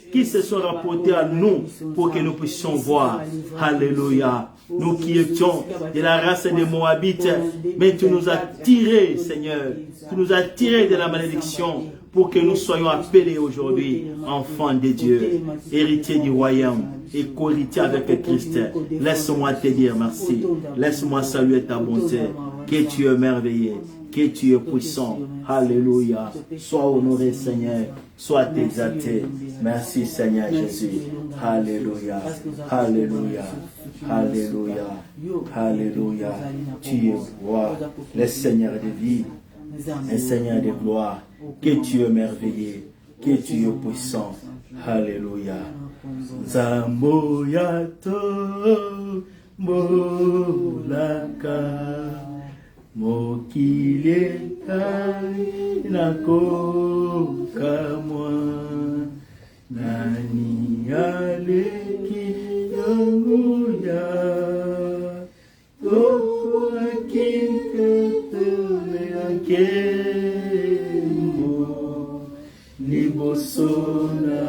à nous pour que nous puissions voir. Alléluia. Nous qui étions de la race des Moabites, mais tu nous as tirés, Seigneur. Tu nous as tirés de la malédiction pour que nous soyons appelés aujourd'hui enfants de Dieu, héritiers du royaume et co-héritiers avec Christ. Laisse-moi te dire merci. Laisse-moi saluer ta bonté, que tu es merveilleux, que tu es puissant. Alléluia. Sois honoré, Seigneur. Sois exalté. Merci, Seigneur Jésus. Alléluia. Alléluia. Alléluia. Alléluia. Tu es roi, le Seigneur de vie, le Seigneur de gloire. Que tu es merveilleux, que tu es puissant. Alléluia. Zambo yato molaka mokile kai nako kamwa nani aleki yangu ya toko akinkatele akembo libosona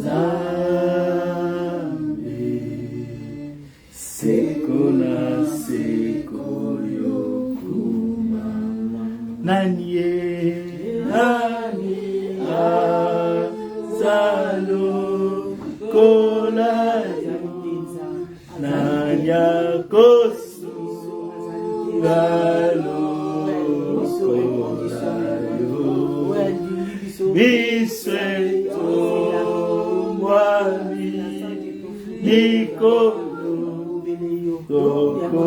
zambe sekona seko yokuma nanye nani azalo kola nanya kosu galo Bisweto mwami nikolo toko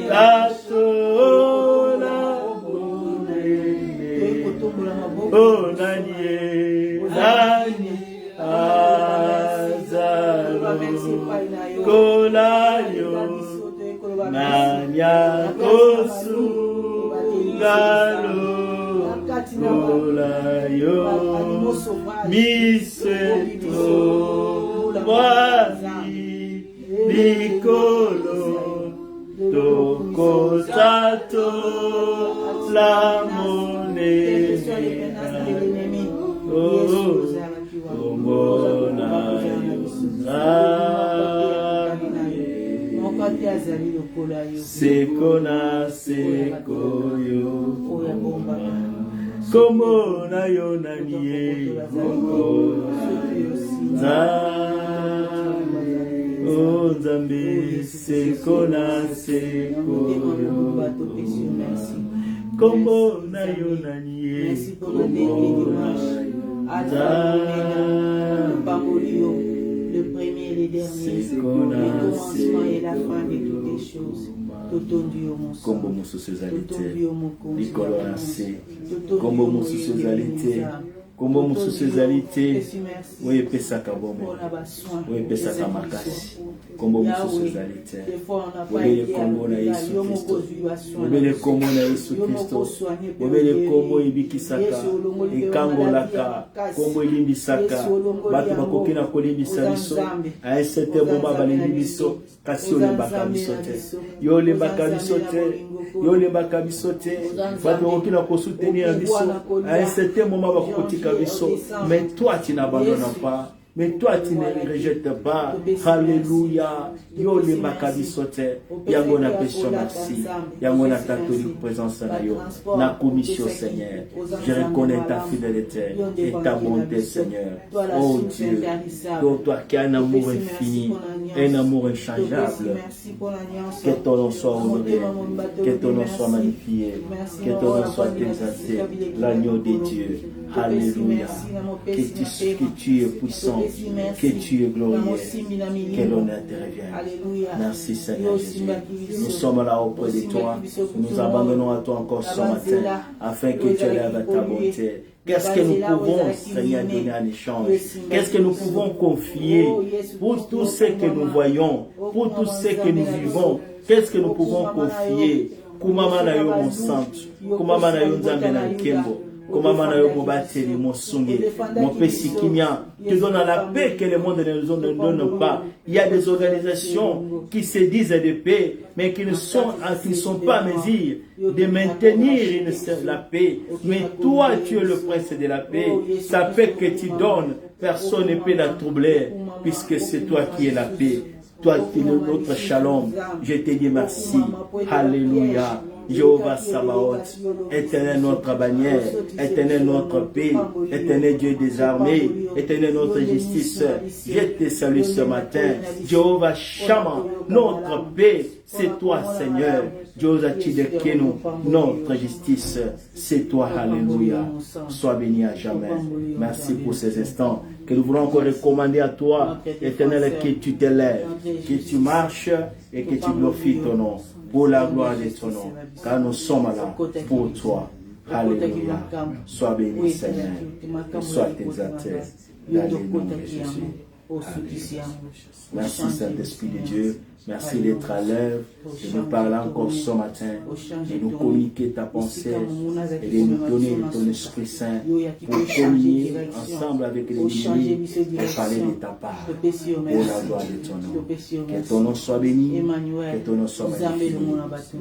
katola mwene onanye nani azalo kolayo nanya kosu galo kolayo miseto mwami nikolo tokosato la monnaie. Sekona sekoyo Komo na yo naniye Nzambe sekona sekoyo Komo na yo naniye le premier et le dernier, le commencement et la fin de toutes les choses. Totondio mon sang, totondio mon Kombo musuzalite, Kombo musuzalite, oui pesaka bomo, oui pesaka makasi, Kombo musuzalite, oui Kombo na Yesu Kristo, oui Kombo na Yesu Kristo, oui Kombo ibikisaka, ikangolaka, Kombo ilimbisaka, batu bakoki na kolimbisa biso, a un certain moment balimbi biso, kasi olembaka biso te, yo olembaka biso te, yo olembaka biso te, batu bakoki na kosoutenir biso, à un certain moment bakotika biso, mais toi tu n'abandonnes pas. Mais toi tu ne rejettes pas. Alléluia. Yo le makabisote. Yango na pécho merci. Yango na catholique présence na yo. Na commission Seigneur. Je reconnais ta fidélité et ta bonté Seigneur. Oh Dieu. Toi qui as un amour infini. Un amour inchangeable. Que ton nom soit honoré. Que ton nom soit magnifié. Que ton nom soit exalté. L'agneau de Dieu. Alléluia. Que tu es puissant. Que tu es glorieux, que l'honneur te revienne. Merci Seigneur Jésus. Nous sommes là auprès de toi. Nous abandonnons à toi encore ce matin afin que tu élèves ta bonté. Qu'est-ce que nous pouvons, Seigneur, donner en échange? Qu'est-ce que nous pouvons confier pour tout ce que nous voyons, pour tout ce que nous vivons? Qu'est-ce que nous pouvons confier? Kumama na yo mon santo, kumama na yo nzambe na nkembo. Comment mon bateli, mon sungé, mon pessikimia, te donne la paix que le monde ne donne pas. Il y a des organisations qui se disent de paix, mais qui ne sont pas en mesure de maintenir la paix. Mais toi, tu es le prince de la paix. Sa paix que tu donnes, personne ne peut la troubler, puisque c'est toi qui es la paix. Toi qui es notre shalom. Je te dis merci. Alléluia. Jéhovah Sabaoth, éternel notre bannière, éternel notre paix, éternel Dieu des armées, éternel notre justice. Je te salue ce matin. Jéhovah Shama, notre paix, c'est toi Seigneur. Jéhovah Tidekenu, notre justice, c'est toi. Alléluia. Sois béni à jamais. Merci pour ces instants que nous voulons encore recommander à toi, éternel, que tu t'élèves, que tu marches et que tu glorifies ton nom. Pour la gloire de ton nom, car nous sommes là pour toi. Alléluia. Sois béni, Seigneur. Sois exalté. Dans le nom de Jésus. Alléluia. Merci, Saint-Esprit de Dieu. Merci d'être à l'œuvre, de nous parler encore ce matin, de nous communiquer ta pensée et de nous donner ton Esprit Saint pour communier ensemble avec les milliers et parler de ta part pour la gloire de ton nom. Que ton nom soit béni, que ton nom soit magnifié.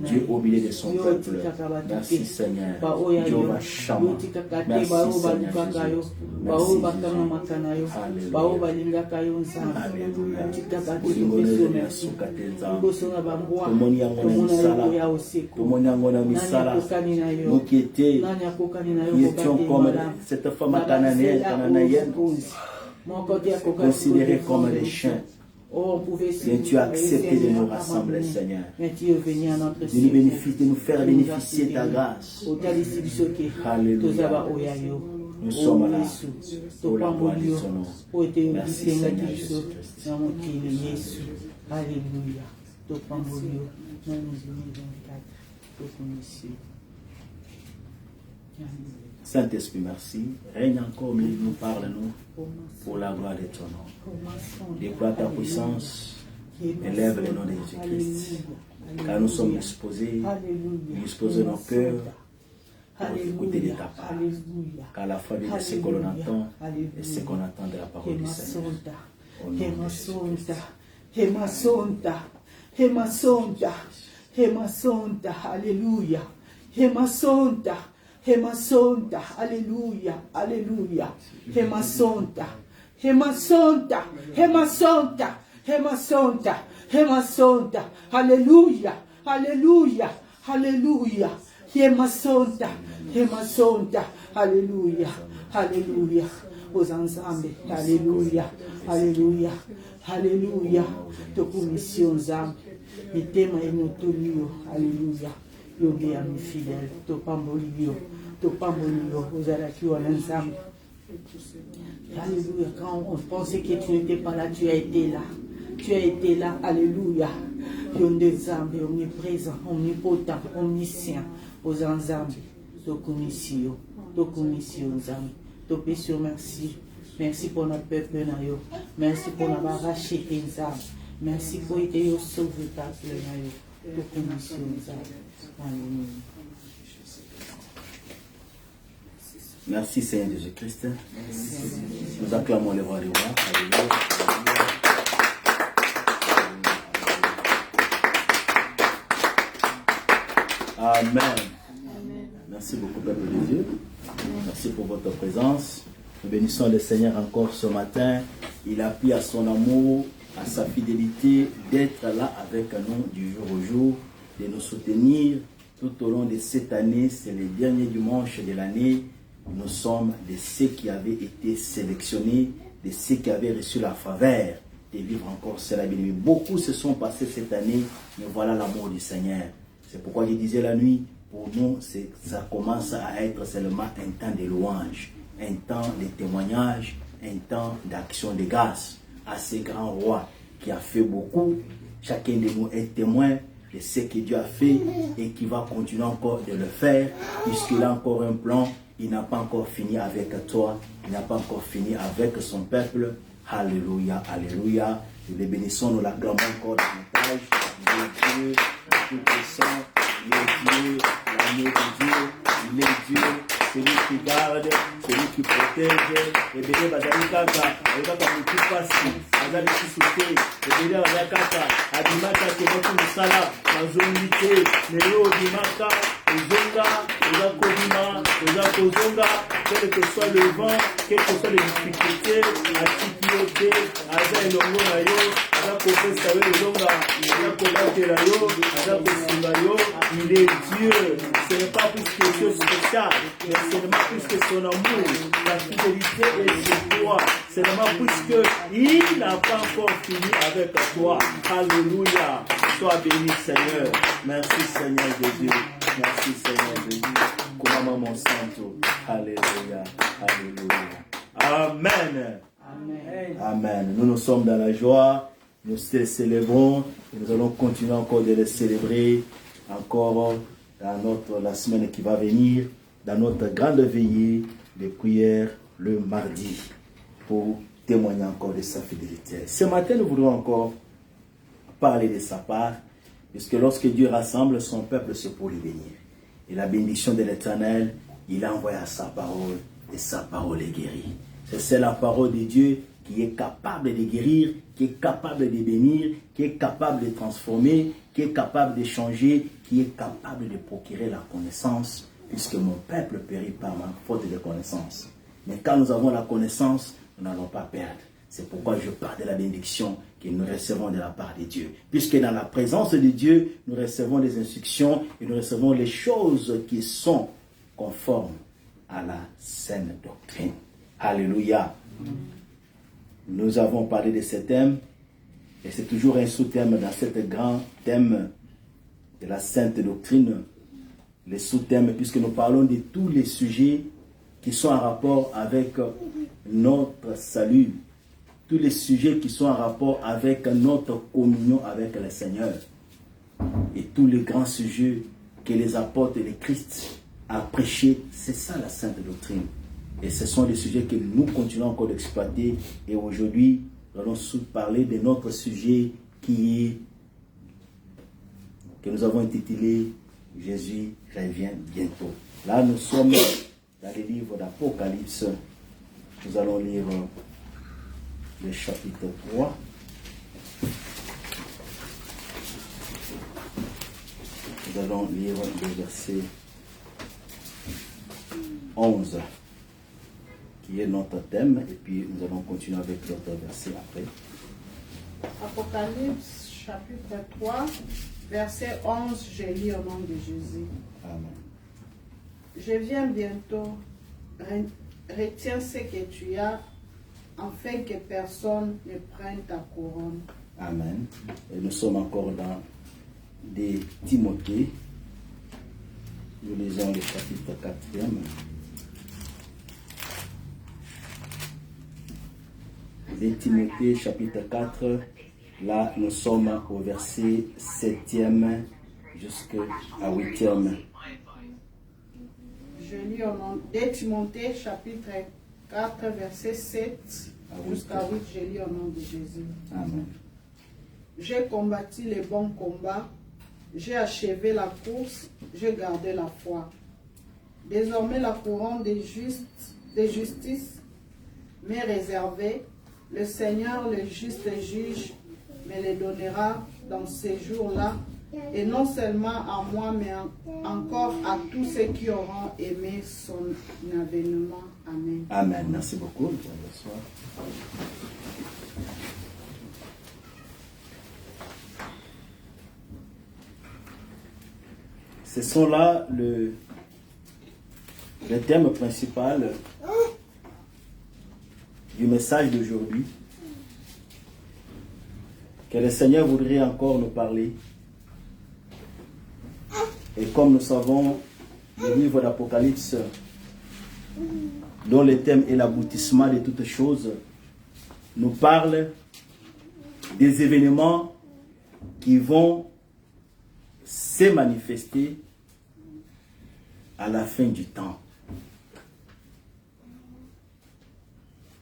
Dieu au milieu de son peuple. Merci Seigneur. Dieu va Shama. Merci Seigneur Jésus. Merci Jésus. Alléluia. Tomoni yango na misala, nous qui étions comme cette femme cananéenne, considérée comme des chiens. Mais tu as accepté de nous rassembler, Seigneur. De nous faire bénéficier de ta grâce. Alléluia. Nous sommes là pour la gloire de ton nom. Merci Seigneur Jésus-Christ. Alléluia. Saint-Esprit, merci. Règne encore, mais nous parle-nous pour la gloire de ton nom. Déploie ta puissance, élève le nom de Jésus-Christ. Car nous sommes disposés, disposer nos cœurs pour écouter de ta part. Car la foi de ce que l'on entend et ce qu'on attend de la parole du Seigneur. Au nom de Jésus-Christ. Hemasonta, Hemasonta, alléluia. Hemasonta, Hemasonta, alléluia, alléluia. Hemasonta, Hemasonta, Hemasonta, Hemasonta, Hemasonta, alléluia, alléluia, alléluia. Hemasonta, Hemasonta, alléluia, alléluia. Aux ensembles, alléluia, alléluia, alléluia. Tokumission zambi, mitema enotonio, alléluia. Yogi ami fidèle, topambolio, ozalaki wana nzambe. Alléluia, quand on pensait que tu n'étais pas là, tu as été là. Tu as été là, alléluia. Yonde Zambe, omniprésent, omnipotent, omniscient, aux ensembles. Tokumission Zambe. Topesio, merci. Merci pour notre peuple, Nayo. Merci pour l'avoir racheté, Zambe. Merci pour être sauvé, peuple, Nayo. Tokumission Zambe. Alléluia. Merci Seigneur Jésus-Christ. Nous acclamons les rois des rois. Alléluia. Amen. Merci beaucoup, peuple de Dieu. Merci pour votre présence. Nous bénissons le Seigneur encore ce matin. Il a pris à son amour, à sa fidélité d'être là avec nous du jour au jour, de nous soutenir tout au long de cette année. C'est le dernier dimanche de l'année. Nous sommes de ceux qui avaient été sélectionnés, de ceux qui avaient reçu la faveur de vivre encore cela. Beaucoup se sont passés cette année, mais voilà l'amour du Seigneur. C'est pourquoi je disais la nuit, pour nous, ça commence à être seulement un temps de louange, un temps de témoignage, un temps d'action de grâce à ce grand roi qui a fait beaucoup. Chacun de nous est témoin de ce que Dieu a fait et qui va continuer encore de le faire, puisqu'il a encore un plan. Il n'a pas encore fini avec toi, il n'a pas encore fini avec son peuple. Alléluia, alléluia. Nous les bénissons, nous l'acclamons encore davantage. Le Dieu tout-puissant, le Dieu, l'agneau de Dieu, le Dieu, celui qui garde, celui qui protège. Et bien, Bazali Kaka, et Kaka Moukipasi, Bazali Kisouté, et bien, Bazali Kaka, Adimaka, Kemoku Musala, Mazonite, Nero Dimaka, Zonga, Oza Kodima, Oza Kozonga, quel que soit le vent, quelles que soient les difficultés, à Tikiote, Aza Elongo Nayo, Aza Kopesa Elonga, Aza Kolate Nayo, Aza Kosinga Yo, il est Dieu. Ce n'est pas plus que chose spéciale, mais seulement plus que son amour, la fidélité est chez toi. Seulement plus que il n'a pas encore fini avec toi. Alléluia. Sois béni, Seigneur. Merci, Seigneur Jésus. Merci, Seigneur Jésus. Comment mon santo. Alléluia. Alléluia. Amen. Amen. Amen. Nous sommes dans la joie. Nous célébrons. Et nous allons continuer encore de le célébrer. Encore dans la semaine qui va venir. Dans notre grande veillée de prière le mardi. Pour témoigner encore de sa fidélité. Ce matin, nous voudrons encore parler de sa part, puisque lorsque Dieu rassemble son peuple, c'est pour le bénir. Et la bénédiction de l'Éternel, il a envoyé sa parole, et sa parole est guérie. C'est la parole de Dieu qui est capable de guérir, qui est capable de bénir, qui est capable de transformer, qui est capable de changer, qui est capable de procurer la connaissance, puisque mon peuple périt par ma faute de connaissance. Mais quand nous avons la connaissance, nous n'allons pas perdre. C'est pourquoi je parle de la bénédiction que nous recevons de la part de Dieu. Puisque dans la présence de Dieu, nous recevons les instructions et nous recevons les choses qui sont conformes à la saine doctrine. Alléluia. Nous avons parlé de ce thème et c'est toujours un sous-thème dans ce grand thème de la sainte doctrine. Les sous-thèmes, puisque nous parlons de tous les sujets qui sont en rapport avec notre salut. Tous les sujets qui sont en rapport avec notre communion avec le Seigneur. Et tous les grands sujets que les apôtres et le Christ a prêchés, c'est ça la sainte doctrine. Et ce sont les sujets que nous continuons encore d'exploiter. Et aujourd'hui, nous allons parler de notre sujet que nous avons intitulé « Jésus revient bientôt ». Là, nous sommes dans le livre d'Apocalypse. Nous allons lire le chapitre 3. allons lire le verset 11, qui est notre thème, et puis nous allons continuer avec l'autre verset après. Apocalypse chapitre 3, verset 11, je lis au nom de Jésus. Amen. Je viens bientôt, retiens ce que tu as, afin que personne ne prenne ta couronne. Amen. Et nous sommes encore dans des Timothée. Nous lisons le chapitre 4e. Des Timothée, chapitre 4. Là, nous sommes au verset 7e jusqu'à 8e. Je lis au nom de Timothée, chapitre 4, verset 7 jusqu'à 8. Je lis au nom de Jésus. Amen. J'ai combattu le bon combat, j'ai achevé la course, j'ai gardé la foi. Désormais, la couronne de justice m'est réservée. Le Seigneur, le juste juge, me le donnera dans ces jours-là, et non seulement à moi, mais encore à tous ceux qui auront aimé son avènement. Amen. Amen. Merci beaucoup. Bonsoir. Ce sont là le thème principal du message d'aujourd'hui, que le Seigneur voudrait encore nous parler. Et comme nous savons, le livre d'Apocalypse, dont le thème est l'aboutissement de toutes choses, nous parle des événements qui vont se manifester à la fin du temps.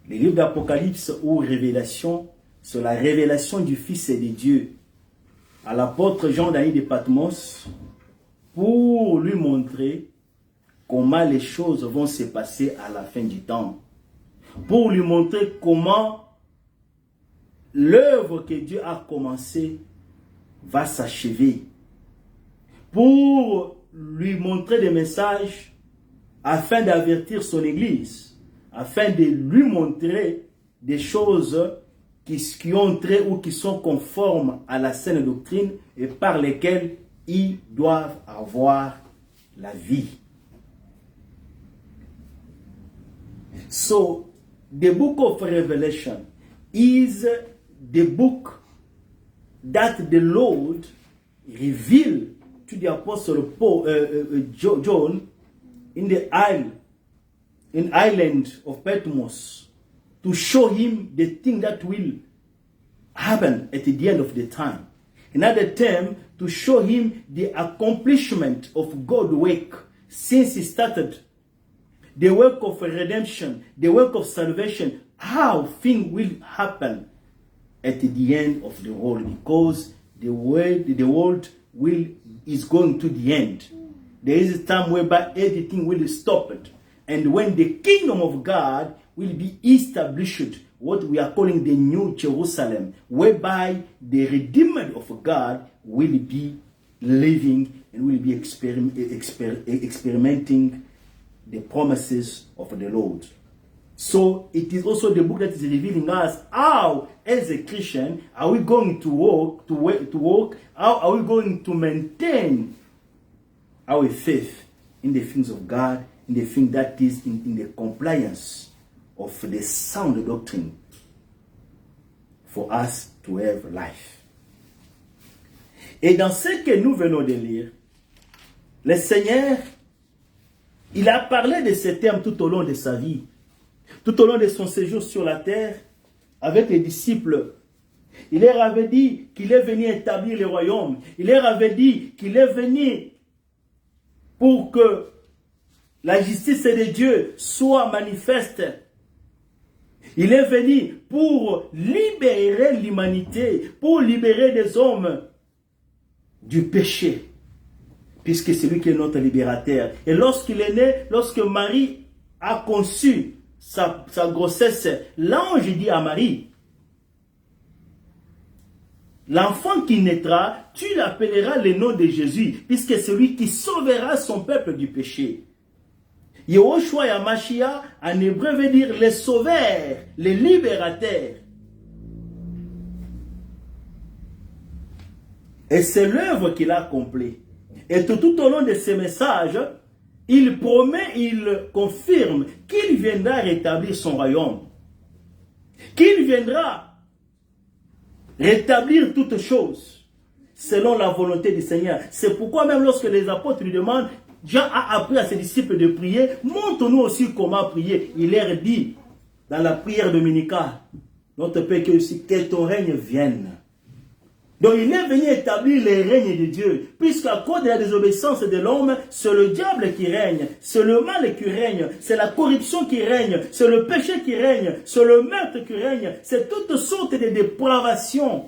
Le livre d'Apocalypse ou Révélation, c'est la révélation du Fils de Dieu à l'apôtre Jean d'Aïe de Patmos pour lui montrer comment les choses vont se passer à la fin du temps. Pour lui montrer comment l'œuvre que Dieu a commencée va s'achever. Pour lui montrer des messages afin d'avertir son Église, afin de lui montrer des choses qui ont trait ou qui sont conformes à la saine doctrine et par lesquelles ils doivent avoir la vie. So, the book of Revelation is the book that the Lord revealed to the apostle Paul, John in the island of Patmos to show him the thing that will happen at the end of the time. Another term, to show him the accomplishment of God's work since he started. The work of redemption, the work of salvation, how things will happen at the end of the world, because the world is going to the end. There is a time whereby everything will stop it. And when the kingdom of God will be established, what we are calling the New Jerusalem, whereby the Redeemer of God will be living and will be experimenting the promises of the Lord. So it is also the book that is revealing us how, as a Christian, are we going to walk, how are we going to maintain our faith in the things of God, in the thing that is in the compliance of the sound doctrine for us to have life. Et dans ce que nous venons de lire, le Seigneur, il a parlé de ces termes tout au long de sa vie, tout au long de son séjour sur la terre, avec les disciples. Il leur avait dit qu'il est venu établir le royaume. Il leur avait dit qu'il est venu pour que la justice de Dieu soit manifeste. Il est venu pour libérer l'humanité, pour libérer des hommes du péché, puisque c'est lui qui est notre libérateur. Et lorsqu'il est né, lorsque Marie a conçu sa grossesse, l'ange dit à Marie, l'enfant qui naîtra, tu l'appelleras le nom de Jésus, puisque c'est lui qui sauvera son peuple du péché. Yehoshua Yamashia, en hébreu, veut dire le sauveur, le libérateur. Et c'est l'œuvre qu'il a accomplie. Et tout au long de ce message, il promet, il confirme qu'il viendra rétablir son royaume. Qu'il viendra rétablir toutes choses selon la volonté du Seigneur. C'est pourquoi même lorsque les apôtres lui demandent, Jean a appris à ses disciples de prier, montre-nous aussi comment prier. Il leur dit, dans la prière dominicale, notre Père que ton règne vienne. Donc il est venu établir le règne de Dieu, puisqu'à cause de la désobéissance de l'homme, c'est le diable qui règne, c'est le mal qui règne, c'est la corruption qui règne, c'est le péché qui règne, c'est le meurtre qui règne, c'est toutes sortes de dépravations,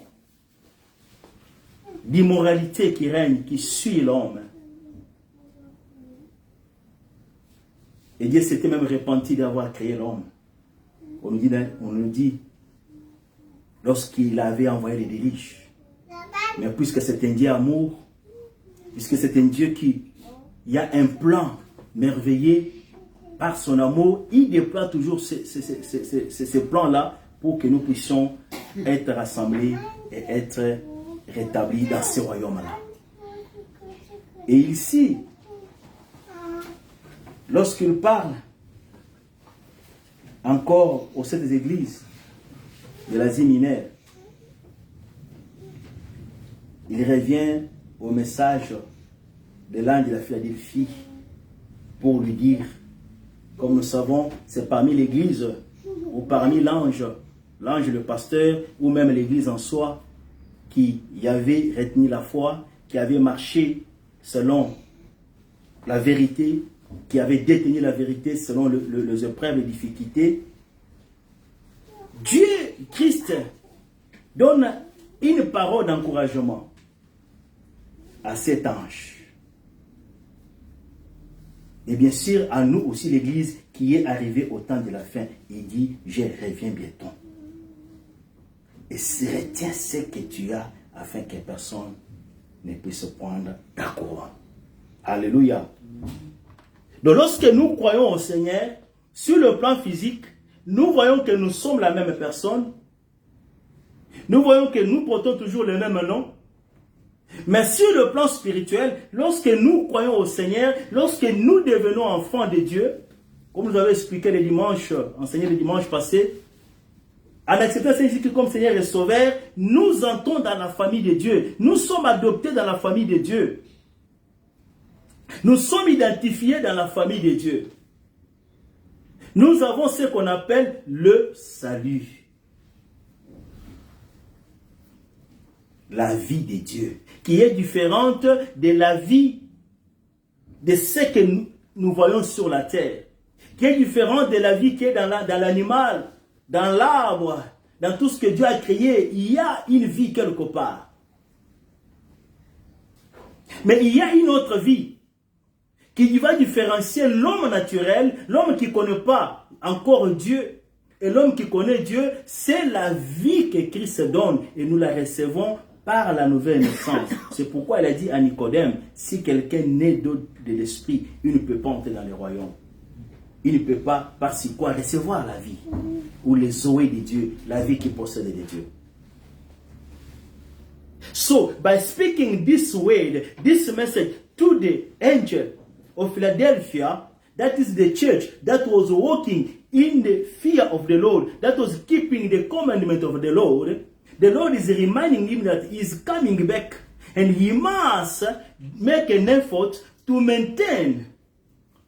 d'immoralité qui règne, qui suit l'homme. Et Dieu s'était même repenti d'avoir créé l'homme. On nous dit lorsqu'il avait envoyé les délices. Mais puisque c'est un Dieu amour, puisque c'est un Dieu qui y a un plan merveilleux par son amour, il déploie toujours ces plans-là pour que nous puissions être rassemblés et être rétablis dans ce royaume-là. Et ici, lorsqu'il parle encore aux sept églises de l'Asie mineure, il revient au message de l'ange de la Philadelphie pour lui dire, comme nous savons, c'est parmi l'église ou parmi l'ange le pasteur ou même l'église en soi qui y avait retenu la foi, qui avait marché selon la vérité, qui avait détenu la vérité selon les épreuves et les difficultés. Dieu, Christ, donne une parole d'encouragement à cet ange. Et bien sûr, à nous aussi, l'Église qui est arrivée au temps de la fin. Il dit, je reviens bientôt. Et retiens ce que tu as afin que personne ne puisse prendre ta couronne. Alléluia. Donc lorsque nous croyons au Seigneur, sur le plan physique, nous voyons que nous sommes la même personne. Nous voyons que nous portons toujours le même nom. Mais sur le plan spirituel, lorsque nous croyons au Seigneur, lorsque nous devenons enfants de Dieu, comme nous avons expliqué enseigné le dimanche passé, en acceptant Saint-Jésus comme Seigneur et Sauveur, nous entrons dans la famille de Dieu. Nous sommes adoptés dans la famille de Dieu. Nous sommes identifiés dans la famille de Dieu. Nous avons ce qu'on appelle le salut. La vie de Dieu, qui est différente de la vie de ce que nous voyons sur la terre, qui est différente de la vie qui est dans l'animal, dans l'arbre, dans tout ce que Dieu a créé. Il y a une vie quelque part. Mais il y a une autre vie qui va différencier l'homme naturel, l'homme qui ne connaît pas encore Dieu, et l'homme qui connaît Dieu. C'est la vie que Christ donne et nous la recevons par la nouvelle naissance. C'est pourquoi il a dit à Nicodème, si quelqu'un naît de l'esprit, il ne peut pas entrer dans le royaume. Il ne peut pas, par si quoi, recevoir la vie, ou les zoé de Dieu, la vie qu'il possède de Dieu. So, by speaking this word, this message to the angel of Philadelphia, that is the church that was walking in the fear of the Lord, that was keeping the commandment of the Lord is reminding him that he is coming back and he must make an effort to maintain,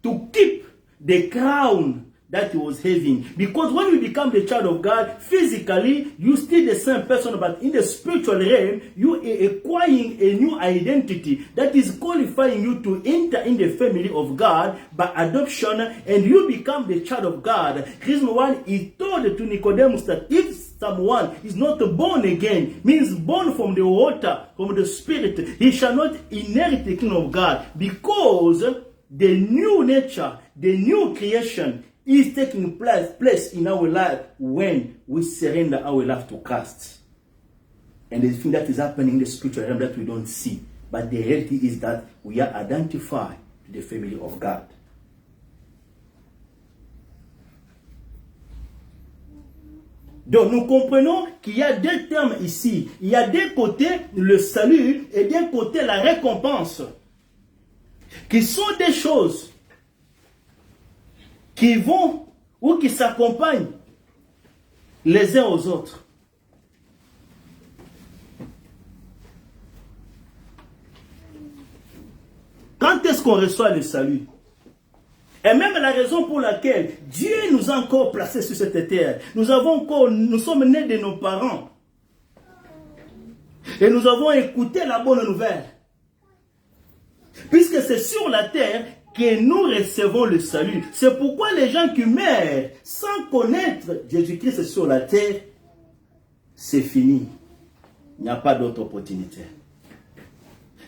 to keep the crown that he was having. Because when you become the child of God, physically, you still the same person, but in the spiritual realm, you are acquiring a new identity that is qualifying you to enter in the family of God by adoption, and you become the child of God. Reason 1, he told to Nicodemus that if someone is not born again, means born from the water, from the spirit, he shall not inherit the kingdom of God, because the new nature, the new creation is taking place in our life when we surrender our life to Christ. and the thing that is happening in the spiritual realm that we don't see. But the reality is that we are identified to the family of God. Donc nous comprenons qu'il y a deux termes ici. Il y a d'un côté le salut et d'un côté la récompense, qui sont des choses qui vont ou qui s'accompagnent les uns aux autres. Quand est-ce qu'on reçoit le salut? Et même la raison pour laquelle Dieu nous a encore placés sur cette terre. Nous sommes nés de nos parents. Et nous avons écouté la bonne nouvelle. Puisque c'est sur la terre que nous recevons le salut. C'est pourquoi les gens qui meurent sans connaître Jésus-Christ sur la terre, c'est fini. Il n'y a pas d'autre opportunité.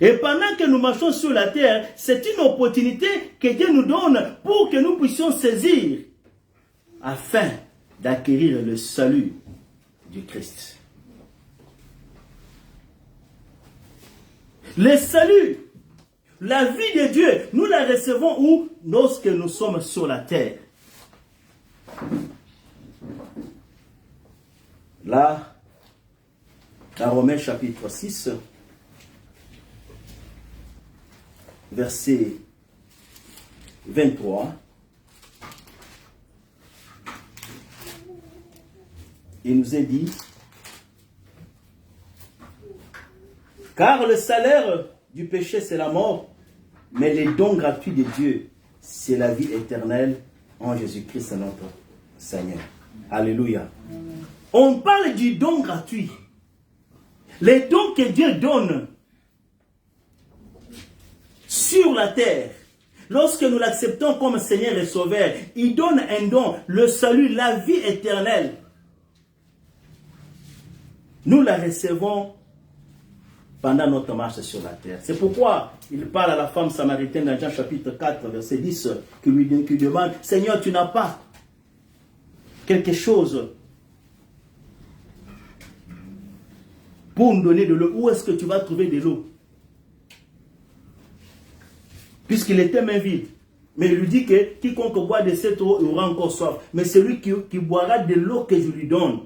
Et pendant que nous marchons sur la terre, c'est une opportunité que Dieu nous donne pour que nous puissions saisir afin d'acquérir le salut du Christ. Le salut, la vie de Dieu, nous la recevons où? Lorsque nous sommes sur la terre. Là, dans Romains chapitre 6, verset 23, il nous est dit, car le salaire du péché c'est la mort, mais les dons gratuits de Dieu c'est la vie éternelle en Jésus-Christ notre Seigneur. Alléluia. On parle du don gratuit. Les dons que Dieu donne sur la terre, lorsque nous l'acceptons comme Seigneur et Sauveur, il donne un don, le salut, la vie éternelle. Nous la recevons pendant notre marche sur la terre. C'est pourquoi il parle à la femme samaritaine dans Jean chapitre 4, verset 10, qui lui demande, Seigneur, tu n'as pas quelque chose pour nous donner de l'eau. Où est-ce que tu vas trouver de l'eau? Puisqu'il était main vide. Mais il lui dit que quiconque boit de cette eau aura encore soif. Mais celui qui boira de l'eau que je lui donne,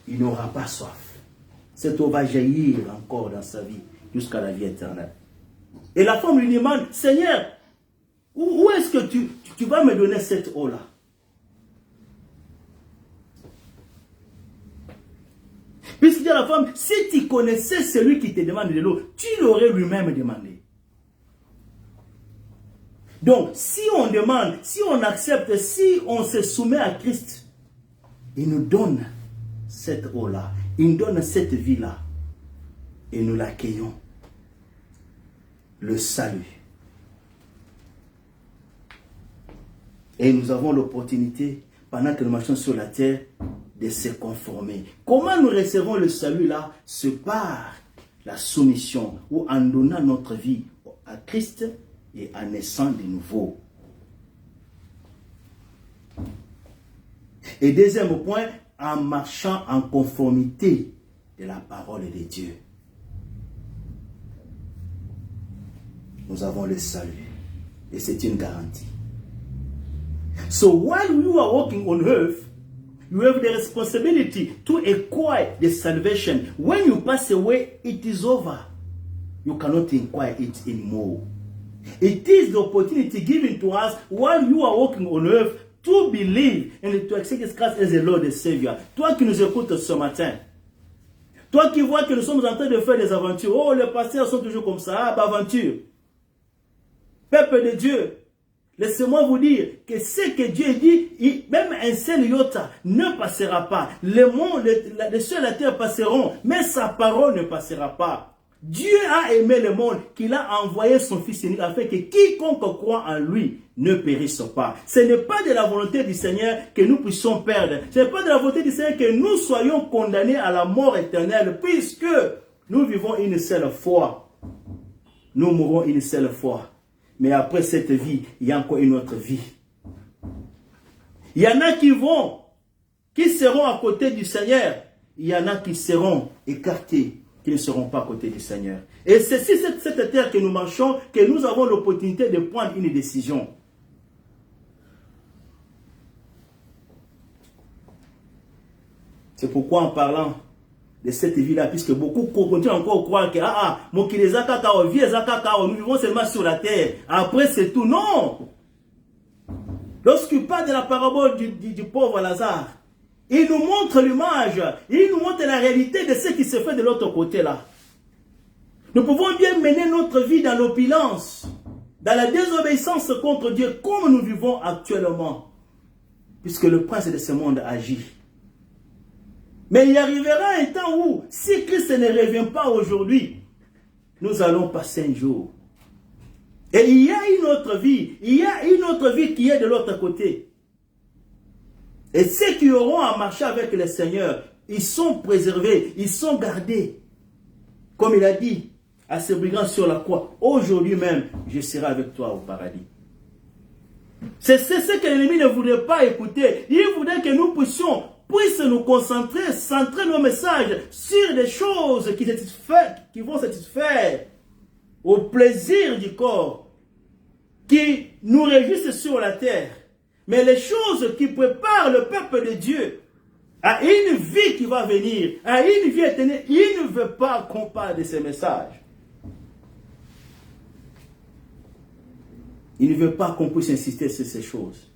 il n'aura pas soif. Cette eau va jaillir encore dans sa vie jusqu'à la vie éternelle. Et la femme lui demande, Seigneur, où est-ce que tu vas me donner cette eau-là? Puisqu'il dit à la femme, si tu connaissais celui qui te demande de l'eau, tu l'aurais lui-même demandé. Donc, si on demande, si on accepte, si on se soumet à Christ, il nous donne cette eau-là, il nous donne cette vie-là, et nous l'accueillons. Le salut. Et nous avons l'opportunité, pendant que nous marchons sur la terre, de se conformer. Comment nous recevons le salut là? C'est par la soumission, ou en donnant notre vie à Christ, et en naissant de nouveau. Et deuxième point, en marchant en conformité de la parole de Dieu. Nous avons le salut. Et c'est une garantie. So while you are walking on earth, you have the responsibility to acquire the salvation. When you pass away, it is over. You cannot acquire it anymore. It is the opportunity given to us while you are walking on earth to believe and to accept Christ as the Lord and Savior. Toi qui nous écoutes ce matin, toi qui vois que nous sommes en train de faire des aventures, oh les pasteurs sont toujours comme ça, aventure. Peuple de Dieu, laissez-moi vous dire que ce que Dieu dit, même un seul iota ne passera pas. Le monde, les cieux et la terre passeront, mais sa parole ne passera pas. Dieu a aimé le monde qu'il a envoyé son Fils unique afin que quiconque croit en lui ne périsse pas. Ce n'est pas de la volonté du Seigneur que nous puissions perdre. Ce n'est pas de la volonté du Seigneur que nous soyons condamnés à la mort éternelle puisque nous vivons une seule fois. Nous mourrons une seule fois. Mais après cette vie, il y a encore une autre vie. Il y en a qui seront à côté du Seigneur. il y en a qui seront écartés, qui ne seront pas à côté du Seigneur. Et c'est sur cette terre que nous marchons que nous avons l'opportunité de prendre une décision. C'est pourquoi en parlant de cette vie-là, puisque beaucoup continuent encore à croire que nous vivons seulement sur la terre. Après, c'est tout. Non! Lorsqu'il parle de la parabole du pauvre Lazare, il nous montre l'image, il nous montre la réalité de ce qui se fait de l'autre côté là. Nous pouvons bien mener notre vie dans l'opulence, dans la désobéissance contre Dieu, comme nous vivons actuellement, puisque le prince de ce monde agit. Mais il arrivera un temps où, si Christ ne revient pas aujourd'hui, nous allons passer un jour. Et il y a une autre vie, qui est de l'autre côté. Et ceux qui auront à marcher avec le Seigneur, ils sont préservés, ils sont gardés. Comme il a dit à ces brigands sur la croix, aujourd'hui même, je serai avec toi au paradis. C'est ce que l'ennemi ne voudrait pas écouter. Il voudrait que nous puissions nous concentrer, centrer nos messages sur des choses qui vont satisfaire au plaisir du corps, qui nous réjouissent sur la terre. Mais les choses qui préparent le peuple de Dieu à une vie qui va venir, à une vie éternelle, il ne veut pas qu'on parle de ces messages. Il ne veut pas qu'on puisse insister sur ces choses,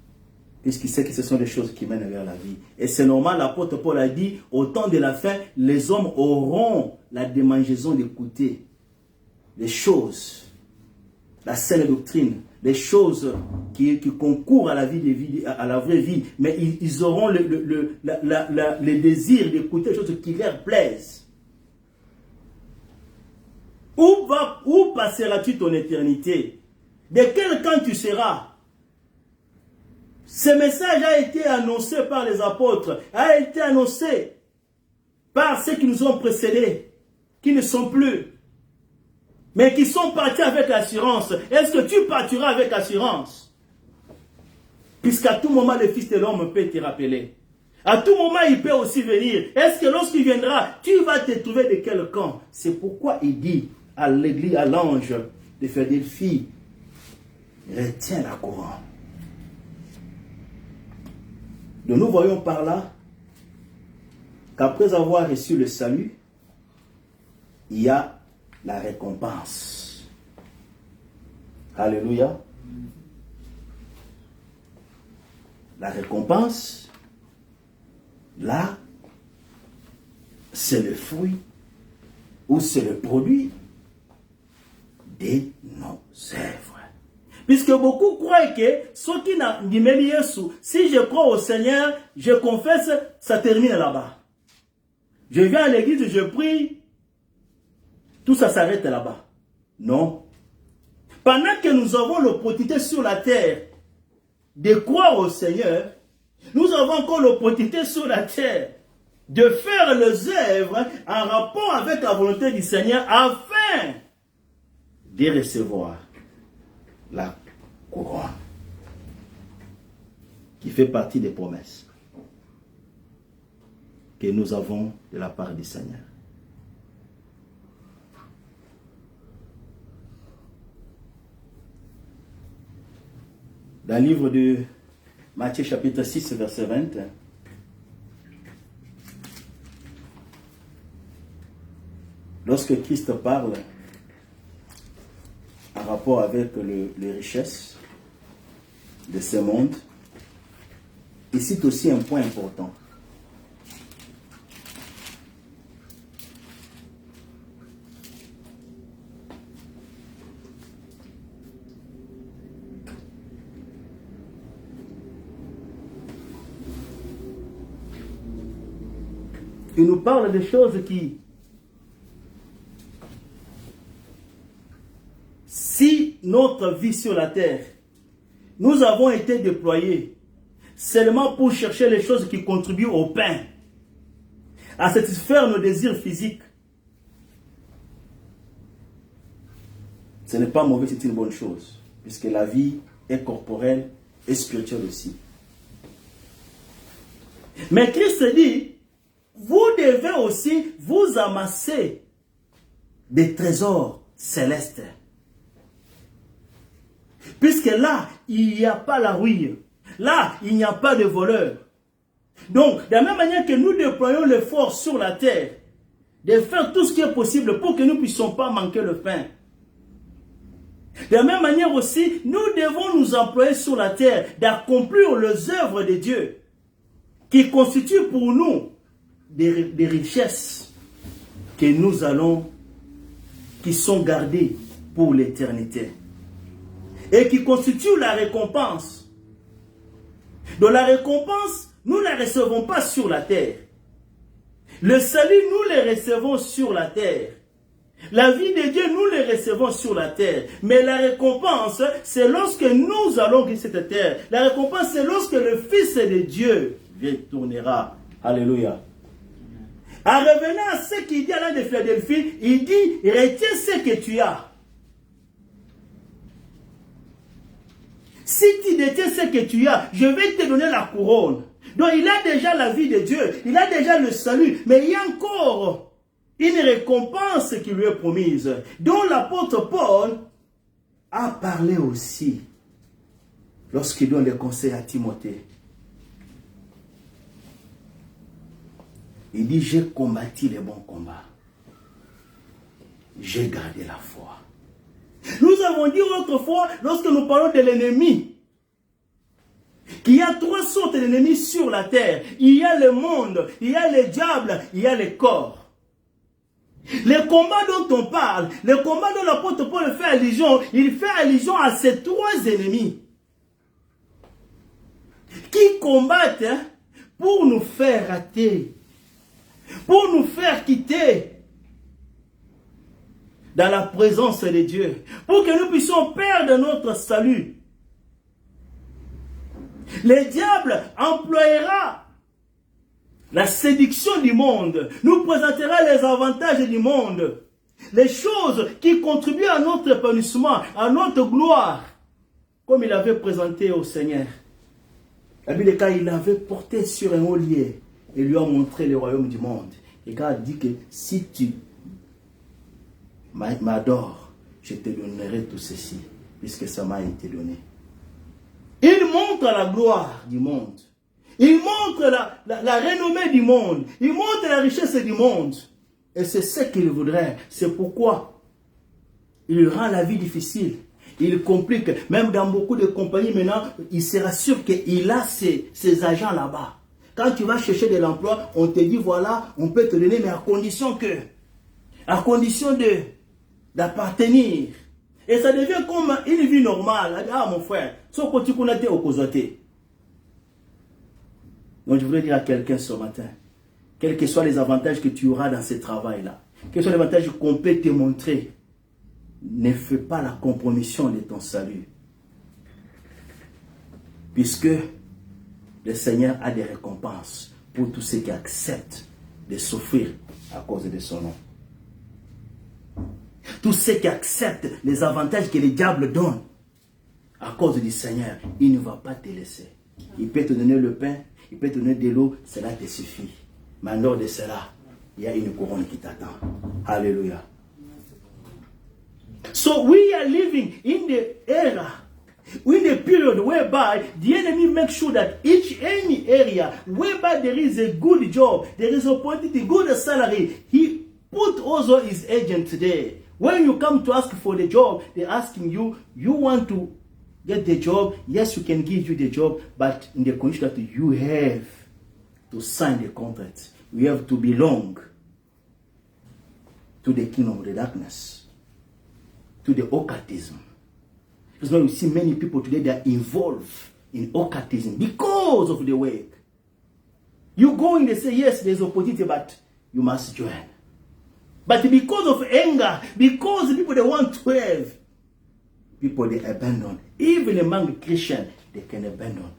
puisqu'il sait que ce sont des choses qui mènent vers la vie. Et c'est normal, l'apôtre Paul a dit, au temps de la fin, les hommes auront la démangeaison d'écouter les choses, la saine doctrine, les choses qui concourent à la vie, à la vraie vie, mais ils auront le désir d'écouter les choses qui leur plaisent. Où passeras-tu ton éternité? De quel camp tu seras? Ce message a été annoncé par les apôtres, a été annoncé par ceux qui nous ont précédés, qui ne sont plus, mais qui sont partis avec assurance. Est-ce que tu partiras avec assurance? Puisqu'à tout moment, le Fils de l'homme peut te rappeler. À tout moment, il peut aussi venir. Est-ce que lorsqu'il viendra, tu vas te trouver de quel camp? C'est pourquoi il dit à l'église, à l'ange de Philadelphie, retiens la couronne. Donc nous voyons par là qu'après avoir reçu le salut, il y a la récompense. Alléluia. La récompense, là, c'est le fruit ou c'est le produit de nos œuvres. Puisque beaucoup croient que ceux qui n'ont pas, si je crois au Seigneur, je confesse, ça termine là-bas. Je viens à l'église, je prie, tout ça s'arrête là-bas. Non. Pendant que nous avons l'opportunité sur la terre de croire au Seigneur, nous avons encore l'opportunité sur la terre de faire les œuvres en rapport avec la volonté du Seigneur afin de recevoir la couronne qui fait partie des promesses que nous avons de la part du Seigneur. Dans le livre de Matthieu chapitre 6 verset 20, lorsque Christ parle en rapport avec les richesses de ce monde, il cite aussi un point important. Il nous parle de choses qui, si notre vie sur la terre, nous avons été déployés seulement pour chercher les choses qui contribuent au pain, à satisfaire nos désirs physiques, ce n'est pas mauvais, c'est une bonne chose, puisque la vie est corporelle et spirituelle aussi. Mais Christ dit, vous devez aussi vous amasser des trésors célestes. Puisque là, il n'y a pas la ruine. Là, il n'y a pas de voleurs. Donc, de la même manière que nous déployons l'effort sur la terre, de faire tout ce qui est possible pour que nous ne puissions pas manquer le pain. De la même manière aussi, nous devons nous employer sur la terre d'accomplir les œuvres de Dieu qui constituent pour nous des richesses que nous allons, qui sont gardées pour l'éternité et qui constituent la récompense. Donc la récompense, nous ne la recevons pas sur la terre. Le salut, nous le recevons sur la terre. La vie de Dieu, nous le recevons sur la terre. Mais la récompense, c'est lorsque nous allons quitter cette terre. La récompense, c'est lorsque le Fils de Dieu retournera. Alléluia. En revenant à ce qu'il dit à l'un de Philadelphie, il dit, retiens ce que tu as. Si tu détiens ce que tu as, je vais te donner la couronne. Donc il a déjà la vie de Dieu, il a déjà le salut, mais il y a encore une récompense qui lui est promise, dont l'apôtre Paul a parlé aussi lorsqu'il donne le conseil à Timothée. Il dit, j'ai combattu les bons combats. J'ai gardé la foi. Nous avons dit autrefois, lorsque nous parlons de l'ennemi, qu'il y a trois sortes d'ennemis sur la terre. Il y a le monde, il y a le diable, il y a le corps. Les combats dont on parle, les combats dont l'apôtre Paul fait allusion, il fait allusion à ces trois ennemis qui combattent pour nous faire rater, pour nous faire quitter dans la présence de Dieu, pour que nous puissions perdre notre salut. Le diable employera la séduction du monde, nous présentera les avantages du monde, les choses qui contribuent à notre épanouissement, à notre gloire, comme il avait présenté au Seigneur. La Bible, quand il l'avait porté sur un haut lieu, et lui a montré le royaume du monde. Et quand il dit que si tu m'adores, je te donnerai tout ceci, puisque ça m'a été donné. Il montre la gloire du monde. Il montre la renommée du monde. Il montre la richesse du monde. Et c'est ce qu'il voudrait. C'est pourquoi il rend la vie difficile. Il complique. Même dans beaucoup de compagnies maintenant, il sera sûr qu'il a ses agents là-bas. Quand tu vas chercher de l'emploi, on te dit voilà, on peut te donner, mais à condition d'appartenir. Et ça devient comme une vie normale. Ah mon frère, sauf que tu connais au causoté. Donc je voudrais dire à quelqu'un ce matin, quels que soient les avantages que tu auras dans ce travail-là, quels soient les avantages qu'on peut te montrer, ne fais pas la compromission de ton salut. Puisque le Seigneur a des récompenses pour tous ceux qui acceptent de souffrir à cause de son nom. Tous ceux qui acceptent les avantages que le diable donne à cause du Seigneur, il ne va pas te laisser. Il peut te donner le pain, il peut te donner de l'eau, cela te suffit. Mais en dehors de cela, il y a une couronne qui t'attend. Alléluia. So we are living in the era, in the period whereby the enemy makes sure that any area whereby there is a good job, there is a opportunity, good salary, he put also his agent there. When you come to ask for the job, they're asking you, you want to get the job? Yes, we can give you the job, but in the condition that you have to sign the contract. You have to belong to the kingdom of the darkness, to the occultism. Because now you see many people today, they are involved in occultism because of the work. You go in, they say, yes, there's opportunity, but you must join. But because of anger, because the people they want to have, people they abandon. Even among Christians, they can abandon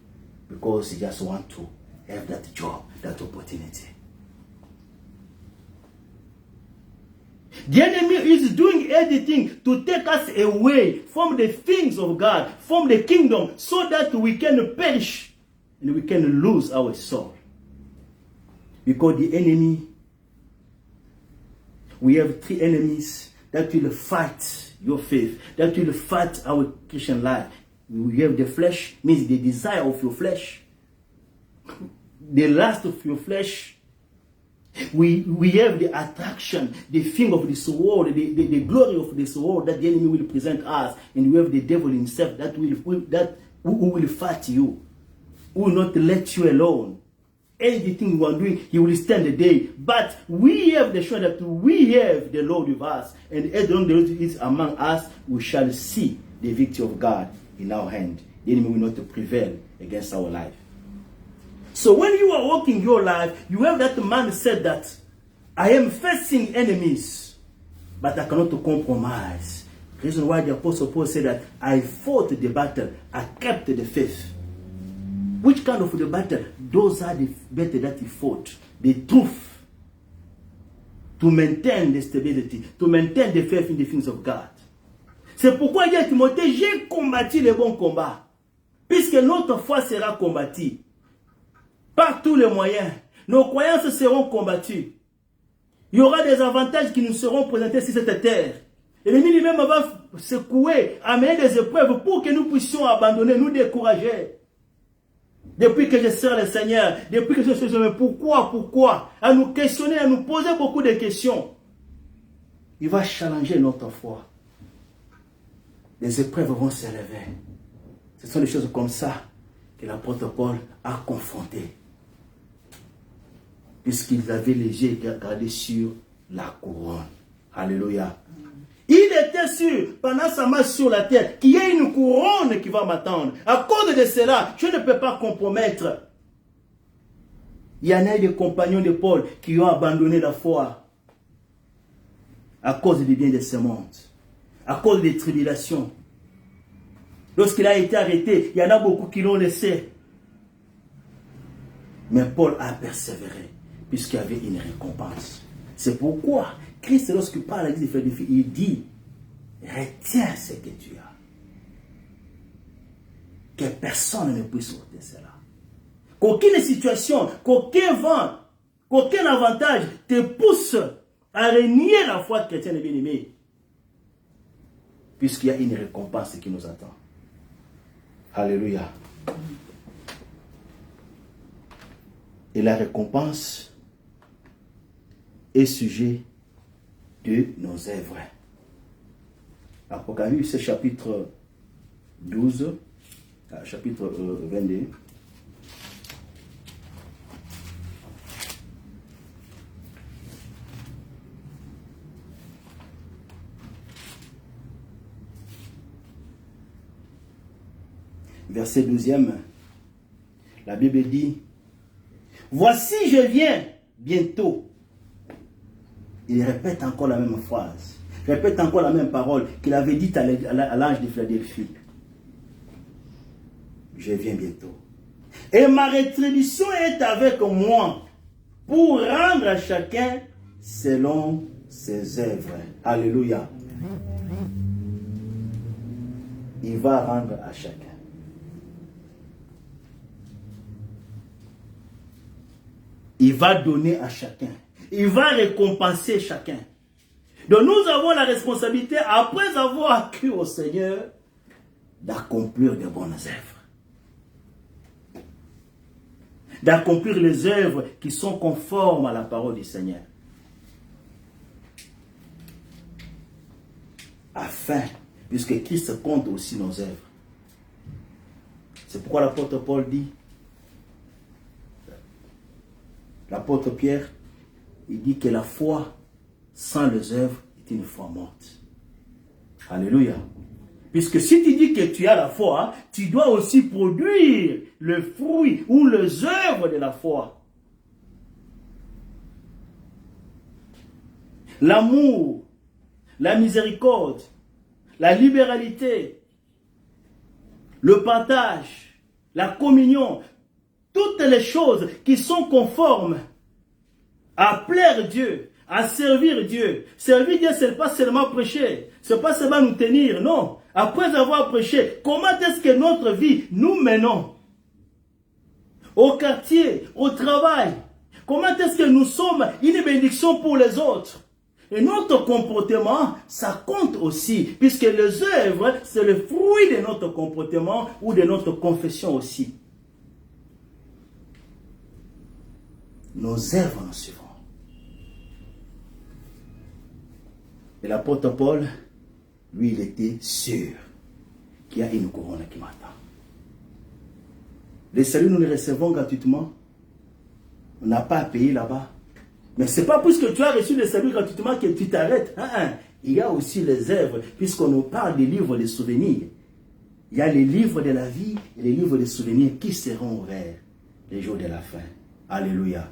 because they just want to have that job, that opportunity. The enemy is doing everything to take us away from the things of God, from the kingdom, so that we can perish and we can lose our soul. Because the enemy, we have 3 enemies that will fight your faith, that will fight our Christian life. We have the flesh, means the desire of your flesh, the lust of your flesh. We have the attraction, the thing of this world, the glory of this world that the enemy will present us, and we have the devil himself that who will fight you, who will not let you alone. Anything you are doing, he will stand the day. But we have the show that we have the Lord with us, and as long as the Lord is among us, we shall see the victory of God in our hand. The enemy will not prevail against our life. So when you are walking your life, you have that mindset that I am facing enemies, but I cannot compromise. The reason why the Apostle Paul said that I fought the battle, I kept the faith. Which kind of the battle? Those are the battle that he fought. The truth. To maintain the stability, to maintain the faith in the things of God. C'est pourquoi il dit à Timothée, j'ai combattu le bon combat. Puisque notre foi sera combattue. Par tous les moyens. Nos croyances seront combattues. Il y aura des avantages qui nous seront présentés sur cette terre. Et l'ennemi lui-même va secouer, amener des épreuves pour que nous puissions abandonner, nous décourager. Depuis que je sers le Seigneur, depuis que je suis mais pourquoi? À nous questionner, à nous poser beaucoup de questions. Il va challenger notre foi. Les épreuves vont s'élever. Ce sont des choses comme ça que l'apôtre Paul a confronté. Puisqu'ils avaient les yeux gardés sur la couronne. Alléluia. Il était sûr, pendant sa marche sur la terre, qu'il y a une couronne qui va m'attendre. À cause de cela, je ne peux pas compromettre. Il y en a des compagnons de Paul qui ont abandonné la foi. À cause du bien de ce monde. À cause des tribulations. Lorsqu'il a été arrêté, il y en a beaucoup qui l'ont laissé. Mais Paul a persévéré, puisqu'il y avait une récompense. C'est pourquoi Christ, lorsqu'il parle à l'église de Philadelphie, il dit, retiens ce que tu as. Que personne ne puisse ôter cela. Qu'aucune situation, qu'aucun vent, qu'aucun avantage te pousse à renier la foi chrétienne et bien-aimée. Puisqu'il y a une récompense qui nous attend. Alléluia. Et la récompense est sujet de nos œuvres. Apocalypse chapitre 12, chapitre 22. Verset 12e, la Bible dit, voici je viens bientôt. Il répète encore la même phrase. Il répète encore la même parole qu'il avait dite à l'ange de Philadelphie. Je viens bientôt. Et ma rétribution est avec moi pour rendre à chacun selon ses œuvres. Alléluia. Il va rendre à chacun. Il va donner à chacun. Il va récompenser chacun. Donc nous avons la responsabilité, après avoir cru au Seigneur, d'accomplir de bonnes œuvres. D'accomplir les œuvres qui sont conformes à la parole du Seigneur. Afin, puisque Christ compte aussi nos œuvres. C'est pourquoi l'apôtre Paul dit, l'apôtre Pierre, il dit que la foi sans les œuvres est une foi morte. Alléluia. Puisque si tu dis que tu as la foi, tu dois aussi produire le fruit ou les œuvres de la foi. L'amour, la miséricorde, la libéralité, le partage, la communion, toutes les choses qui sont conformes à plaire Dieu, à servir Dieu. Servir Dieu, ce n'est pas seulement prêcher, ce n'est pas seulement nous tenir, non. Après avoir prêché, comment est-ce que notre vie nous menons? Au quartier, au travail, Comment est-ce que nous sommes une bénédiction pour les autres? Et notre comportement, ça compte aussi, puisque les œuvres, c'est le fruit de notre comportement ou de notre confession aussi. Nos œuvres nous suivront. Et l'apôtre Paul, lui, il était sûr qu'il y a une couronne qui m'attend. Les saluts, nous les recevons gratuitement. On n'a pas à payer là-bas. Mais ce n'est pas puisque tu as reçu le salut gratuitement que tu t'arrêtes. Il y a aussi les œuvres, puisqu'on nous parle des livres de souvenirs. Il y a les livres de la vie et les livres de souvenirs qui seront ouverts les jours de la fin. Alléluia.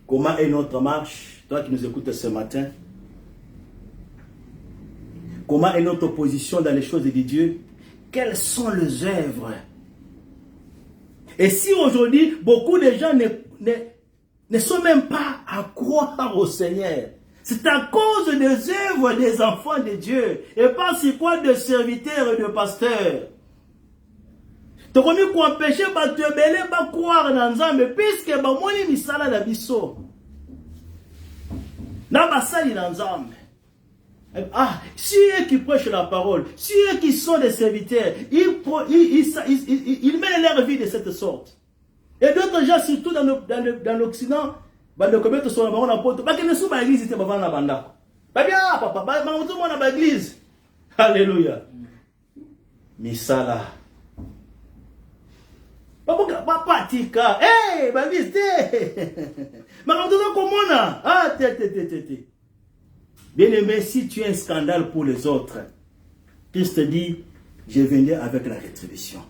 Comment est notre marche, toi qui nous écoutes ce matin? Comment est notre position dans les choses de Dieu? Quelles sont les œuvres? Et si aujourd'hui, beaucoup de gens ne sont même pas à croire au Seigneur, c'est à cause des œuvres des enfants de Dieu, et pas si quoi de serviteurs et de pasteurs. Tu as qu'on empêcher de croire dans Nzambe, puisque tu misala na biso. Na basali dans Nzambe. Ah, si eux qui prêchent la parole, si eux qui sont des serviteurs, ils mènent leur vie de cette sorte. Et d'autres gens, surtout dans l'Occident, alléluia. Misala. Papa tika. Hey, balise. Ah, bien-aimé, si tu es un scandale pour les autres, Christ dit, je viendrai avec la rétribution.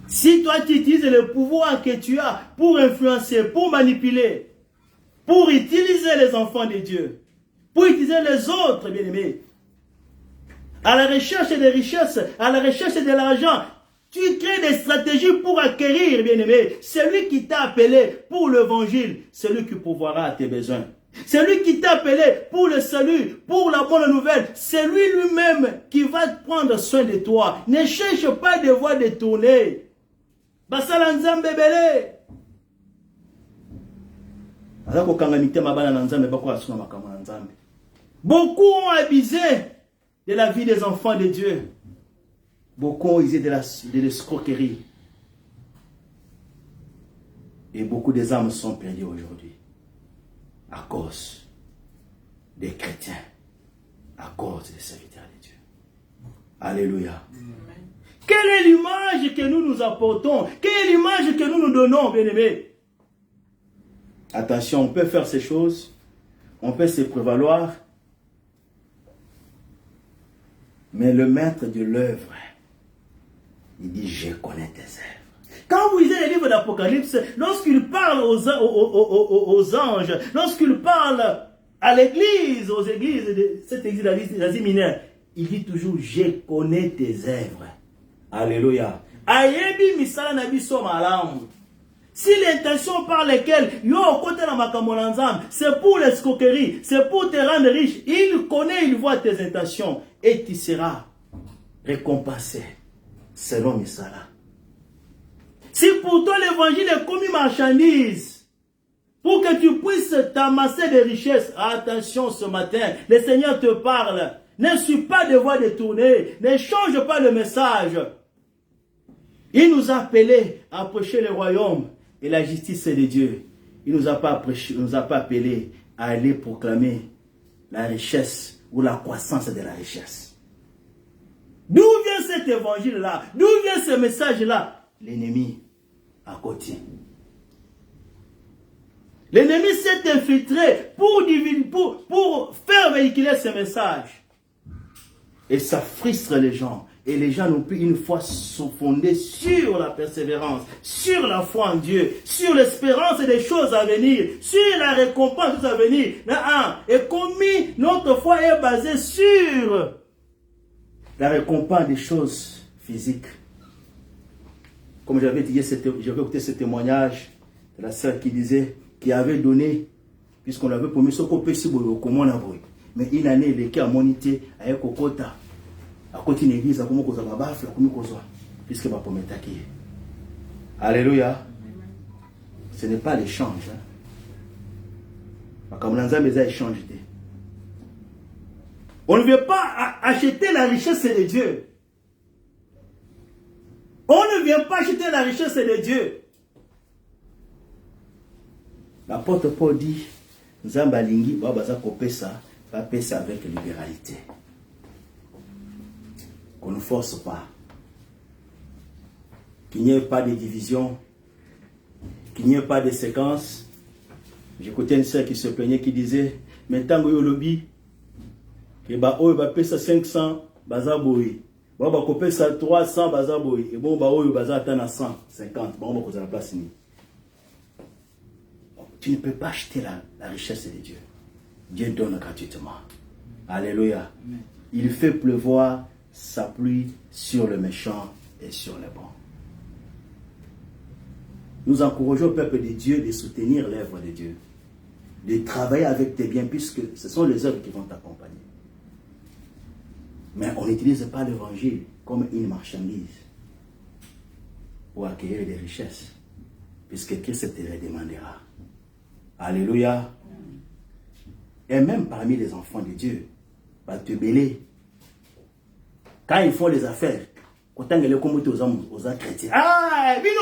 Si toi tu utilises le pouvoir que tu as pour influencer, pour manipuler, pour utiliser les enfants de Dieu, pour utiliser les autres, bien-aimés, à la recherche des richesses, à la recherche de l'argent, tu crées des stratégies pour acquérir, bien-aimé, celui qui t'a appelé pour l'évangile, celui qui pourvoira à tes besoins. Celui qui t'a appelé pour le salut, pour la bonne nouvelle, c'est lui-même qui va prendre soin de toi. Ne cherche pas de voies détournées. Beaucoup ont abusé de la vie des enfants de Dieu. Beaucoup ont usé de l'escroquerie. Et beaucoup des âmes sont perdues aujourd'hui. À cause des chrétiens, à cause des serviteurs de Dieu. Alléluia. Amen. Quelle est l'image que nous apportons? Quelle est l'image que nous donnons, bien-aimés? Attention, on peut faire ces choses, on peut se prévaloir, mais le maître de l'œuvre, il dit, je connais tes œuvres. Quand vous lisez les livres d'Apocalypse, lorsqu'il parle aux anges, lorsqu'il parle à l'église, aux églises de cette église d'Asie mineure, il dit toujours, je connais tes œuvres. Alléluia. Ayebi misala na biso malamu. Si l'intention par laquelle yo côté la makamonanzam, c'est pour l'escroquerie, c'est pour te rendre riche, il connaît, il voit tes intentions et tu seras récompensé selon misala. Si pour toi l'évangile est comme une marchandise, pour que tu puisses t'amasser des richesses, attention ce matin, le Seigneur te parle. Ne suis pas de voie détournée, ne change pas le message. Il nous a appelés à prêcher le royaume et la justice de Dieu. Il ne nous a pas appelés à aller proclamer la richesse ou la croissance de la richesse. D'où vient cet évangile-là? D'où vient ce message-là? L'ennemi à côté. L'ennemi s'est infiltré pour faire véhiculer ce message. Et ça frustre les gens. Et les gens n'ont plus une foi fondée sur la persévérance, sur la foi en Dieu, sur l'espérance des choses à venir, sur la récompense à venir. Et comme notre foi est basée sur la récompense des choses physiques. Comme j'avais écouté ce témoignage de la sœur qui disait, qui avait donné, puisqu'on avait promis ce qu'on peut se comment on a vu. Mais une année, il est à moniter avec Kokota. À côté d'une église, à comment on a bafle, à comment on a puisque ma pomme est acquise. Alléluia. Ce n'est pas l'échange. Comme l'ensemble des échanges. On ne veut pas acheter la richesse de Dieu. On ne vient pas acheter la richesse de Dieu. L'apôtre Paul dit, Nzamba lingi babaza kopesa, va pesa avec libéralité. Qu'on ne force pas. Qu'il n'y ait pas de division, qu'il n'y ait pas de séquence. J'écoutais une sœur qui se plaignait, qui disait, maintenant que lobby, que ba oyo ba pesa 500 baza boy, ba ba kopesa 300 baza boy, et bon ba oyo baza atana 150, ba on va la place ni. Tu ne peux pas acheter la richesse de Dieu. Dieu donne gratuitement. Alléluia. Amen. Il fait pleuvoir sa pluie sur le méchant et sur les bons. Nous encourageons le peuple de Dieu de soutenir l'œuvre de Dieu, de travailler avec tes biens, puisque ce sont les œuvres qui vont t'accompagner. Mais on n'utilise pas l'évangile comme une marchandise pour acquérir des richesses, puisque Christ te les demandera. Alléluia. Et même parmi les enfants de Dieu, va te bêler. Quand ils font les affaires, quand ils aux chrétiens. Ah, bien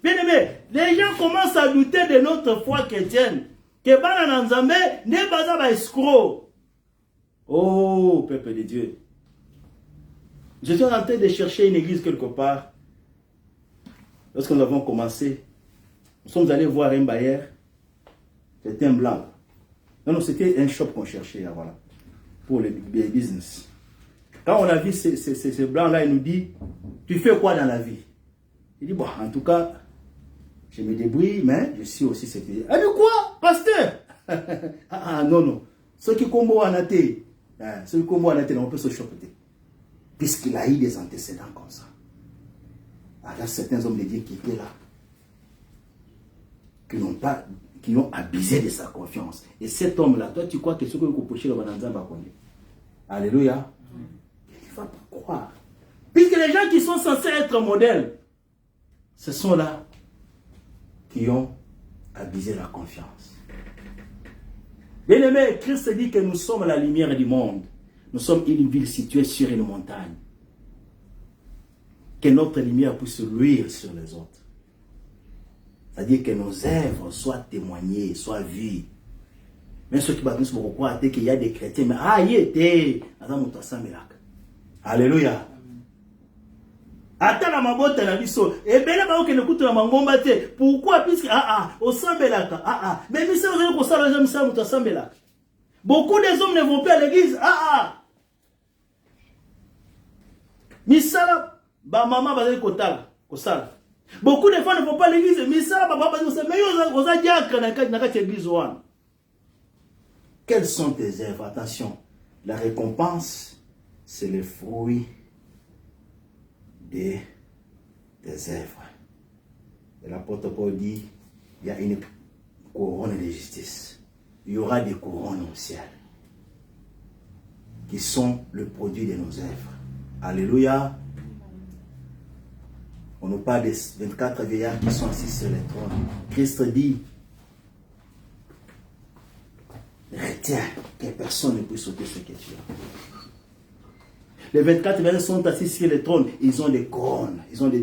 aimé, les gens commencent à douter de notre foi chrétienne. Que Bana Nzambe n'est pas un escroc. Oh, peuple de Dieu. Je suis en train de chercher une église quelque part. Lorsque nous avons commencé, nous sommes allés voir un bailleur. C'était un blanc. Non, c'était un shop qu'on cherchait, voilà, pour les business. Quand on a vu ce blanc-là, il nous dit, tu fais quoi dans la vie? Il dit, bon, en tout cas, je me débrouille, mais je suis aussi ce pays. Ah, mais quoi, pasteur? Non. Ceux qui combo en athée, on peut se choper. Puisqu'il a eu des antécédents comme ça. Alors, certains hommes de Dieu qui étaient là, qui ont abusé de sa confiance. Et cet homme-là, toi, tu crois que ce que vous pouvez le Bananza va connaître. Alléluia. Il ne va pas croire. Puisque les gens qui sont censés être modèles, ce sont là qui ont abusé la confiance. Bien aimé, Christ dit que nous sommes la lumière du monde. Nous sommes une ville située sur une montagne. Que notre lumière puisse luire sur les autres. C'est-à-dire que nos œuvres soient témoignées, soient vues. Même ceux qui battent pour croire qu'il y a des chrétiens, mais il était. Alléluia. Attends la mabote na biso. Et bien là, on écoute la mangomba te. Pourquoi? Puisque au sambelaka. Mais si vous avez ça, les hommes savent au sambelaka. Beaucoup des hommes ne vont plus à l'église. Misala, ba maman va aller kotala. Beaucoup de fois ne vont pas à l'église, mais ça, quelles sont tes œuvres? Attention, la récompense, c'est le fruit des œuvres. Et l'apôtre Paul dit, il y a une couronne de justice. Il y aura des couronnes au ciel, qui sont le produit de nos œuvres. Alléluia. On nous parle des 24 vieillards qui sont assis sur les trônes. Christ dit, retiens que personne ne puisse sauter ce que tu as. Les 24 vieillards sont assis sur les trônes. Ils ont des couronnes. Ils ont les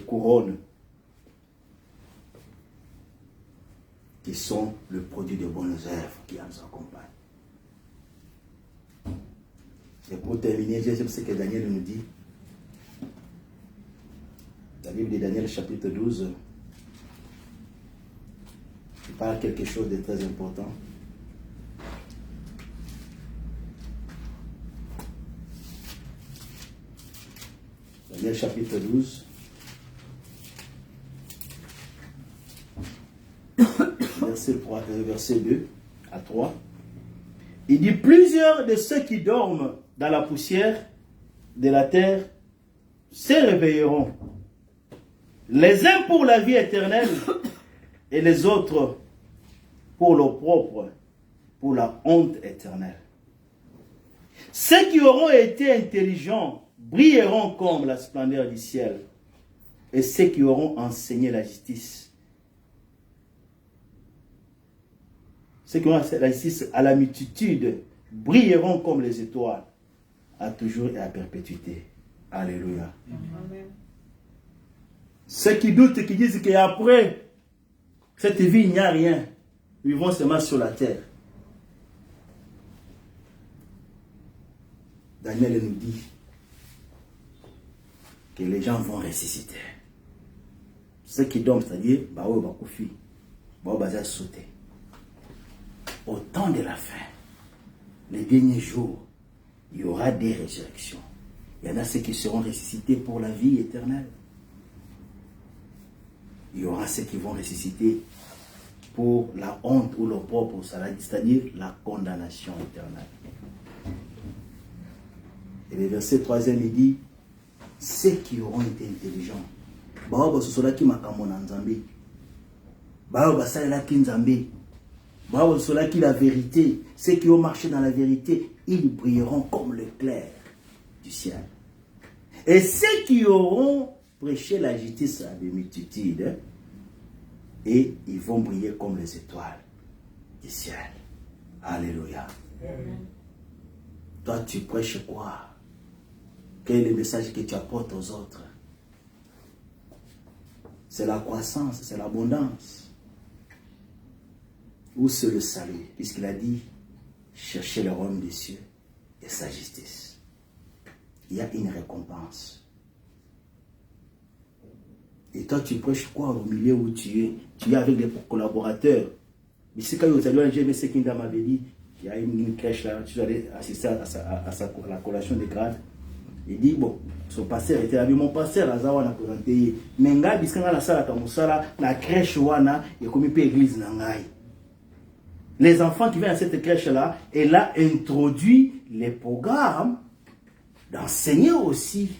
couronnes qui sont le produit de bonnes œuvres qui nous accompagnent. Et pour terminer, j'aime ce que Daniel nous dit. La Bible de Daniel chapitre 12, il parle quelque chose de très important. Daniel chapitre 12, verset 2 à 3. Il dit, plusieurs de ceux qui dorment dans la poussière de la terre se réveilleront. Les uns pour la vie éternelle et les autres pour l'opprobre, pour la honte éternelle. Ceux qui auront été intelligents brilleront comme la splendeur du ciel. Et ceux qui auront enseigné la justice, ceux qui auront enseigné la justice à la multitude, brilleront comme les étoiles, à toujours et à perpétuité. Alléluia. Amen. Ceux qui doutent, qui disent qu'après cette vie, il n'y a rien, vivons seulement sur la terre. Daniel nous dit que les gens vont ressusciter. Ceux qui dorment, c'est-à-dire, sauter. Au temps de la fin, les derniers jours, il y aura des résurrections. Il y en a ceux qui seront ressuscités pour la vie éternelle. Il y aura ceux qui vont ressusciter pour la honte ou leur propre salut, c'est-à-dire la condamnation éternelle. Et le verset 3e, il dit, ceux qui auront été intelligents, la vérité, ceux qui ont marché dans la vérité, ils brilleront comme l'éclair du ciel. Et ceux qui auront prêché la justice à des multitudes, et ils vont briller comme les étoiles du ciel. Alléluia. Amen. Toi, tu prêches quoi? Quel est le message que tu apportes aux autres? C'est la croissance, c'est l'abondance. Ou c'est le salut? Puisqu'il a dit, cherchez le royaume des cieux et sa justice. Il y a une récompense. Et toi, tu prêches quoi au milieu où tu es? Tu es avec des collaborateurs. Mais c'est quand vous allez à ce qu'une dame avait dit, il y a une crèche là, tu dois aller assister à la collation des grades. Il dit, bon, son pasteur était avec mon pasteur, Azawa a présenté. Mais nga bisanga la salle à Kamusala, la crèche wana, et comme il peut église nangai. Les enfants qui viennent à cette crèche là, elle a introduit les programmes d'enseigner aussi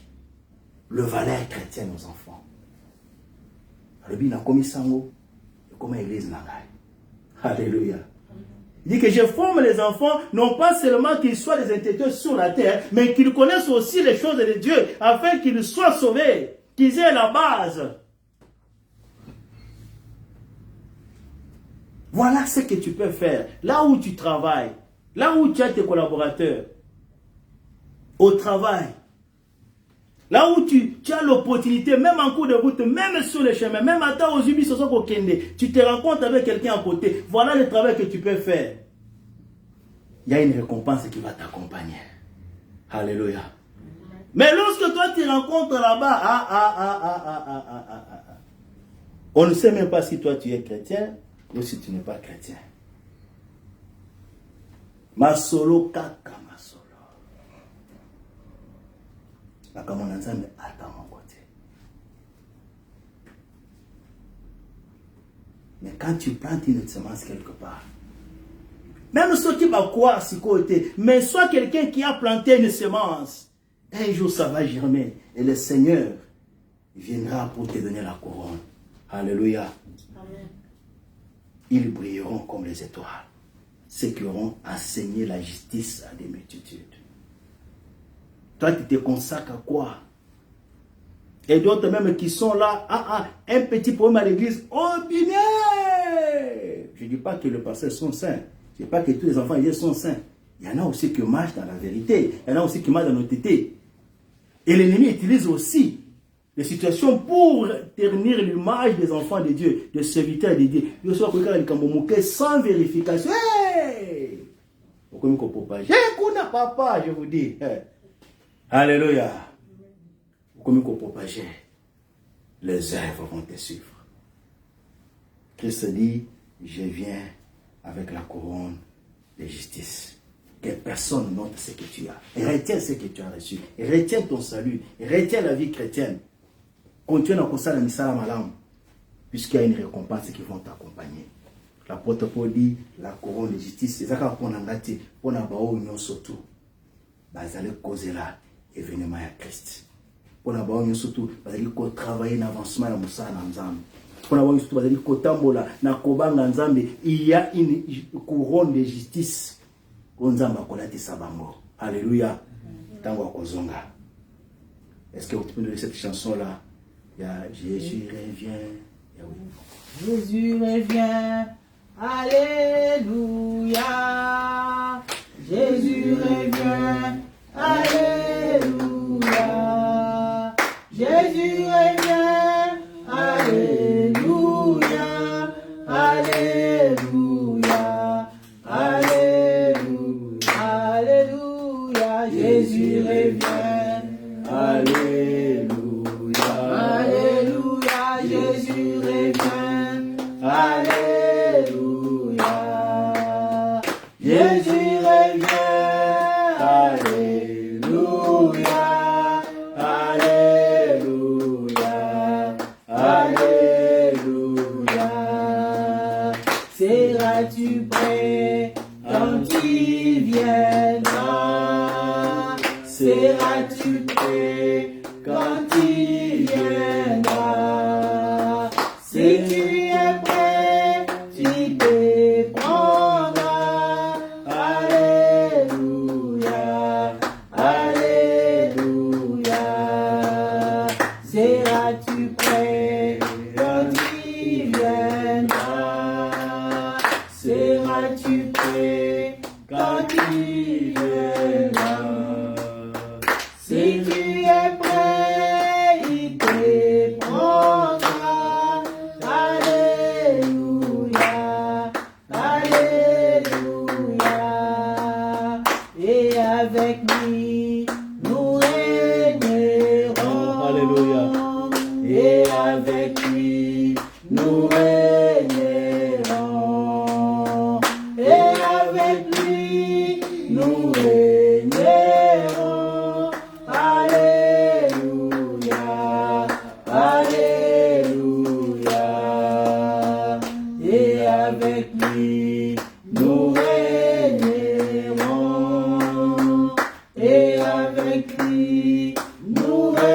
le valeur chrétienne aux enfants. Le bin a commis sango, comme église nangai. Alléluia. Il dit que je forme les enfants, non pas seulement qu'ils soient des intellectuels sur la terre, mais qu'ils connaissent aussi les choses de Dieu, afin qu'ils soient sauvés, qu'ils aient la base. Voilà ce que tu peux faire. Là où tu travailles, là où tu as tes collaborateurs, au travail, là où tu as l'opportunité, même en cours de route, même sur le chemin, même à temps aux ubis, tu te rencontres avec quelqu'un à côté. Voilà le travail que tu peux faire. Il y a une récompense qui va t'accompagner. Alléluia. Mais lorsque toi tu rencontres là-bas, on ne sait même pas si toi tu es chrétien ou si tu n'es pas chrétien. Masolo kaka masolo. La commande ensemble attend mon côté. Mais quand tu plantes une semence quelque part, même ceux qui vont croire si côté, mais soit quelqu'un qui a planté une semence, un jour ça va germer et le Seigneur viendra pour te donner la couronne. Alléluia. Amen. Ils brilleront comme les étoiles, ceux qui auront enseigné la justice à des multitudes. Toi, tu te consacres à quoi? Et d'autres même qui sont là, un petit problème à l'église, oh bien! Je ne dis pas que les pasteurs sont saints. Je ne dis pas que tous les enfants sont saints. Il y en a aussi qui marchent dans la vérité. Il y en a aussi qui marchent dans l'honnêteté. Et l'ennemi utilise aussi les situations pour ternir l'image des enfants de Dieu, des serviteurs de Dieu. Sans vérification. Hey! Papa, je vous dis. Alléluia. Comme qu'on propager, les œuvres vont te suivre. Christ dit, je viens avec la couronne de justice. Que personne note ce que tu as. Et retiens ce que tu as reçu. Et retiens ton salut. Et retiens la vie chrétienne. Continue à construire la misala malam. Puisqu'il y a une récompense qui vont t'accompagner. L'apôtre Paul dit, la couronne de justice, c'est ça qu'on a gâté. On a baou union surtout. Vous allez causer là. Événement à Christ. Pour la bonne surtout, vous allez travailler en avancement dans Moussa Nzambe. Pour la bonne surtout, vous allez tambola na kobanga Nzambe. Il y a une couronne de justice. Nzambe kolati sabango. Alléluia. Tango kozonga. Est-ce que vous pouvez nous donner cette chanson-là? Il y a Jésus revient. Jésus revient. Alléluia. Jésus revient. Alléluia. Jésus revient. Alléluia. Alléluia. Alléluia. Alléluia. Jésus revient. Alléluia. Alléluia. Jésus revient. Alléluia. Jésus revient. Alléluia. Alléluia. Alléluia. Seras-tu prêt quand il viendra? Seras-tu prêt quand il viendra? Si tu es prêt, tu te prendras. Alléluia. Alléluia. Seras-tu prêt quand il viendra? Seras-tu prêt quand il viendra? Si tu es prêt, il te prendra. Alléluia. Alléluia. Et avec lui, nous régnerons. Alléluia. Et avec lui, nous régnerons. Et avec lui, nous régnerons. Alléluia. Alléluia. Et avec lui, nous régnerons. Et avec lui, nous régnerons.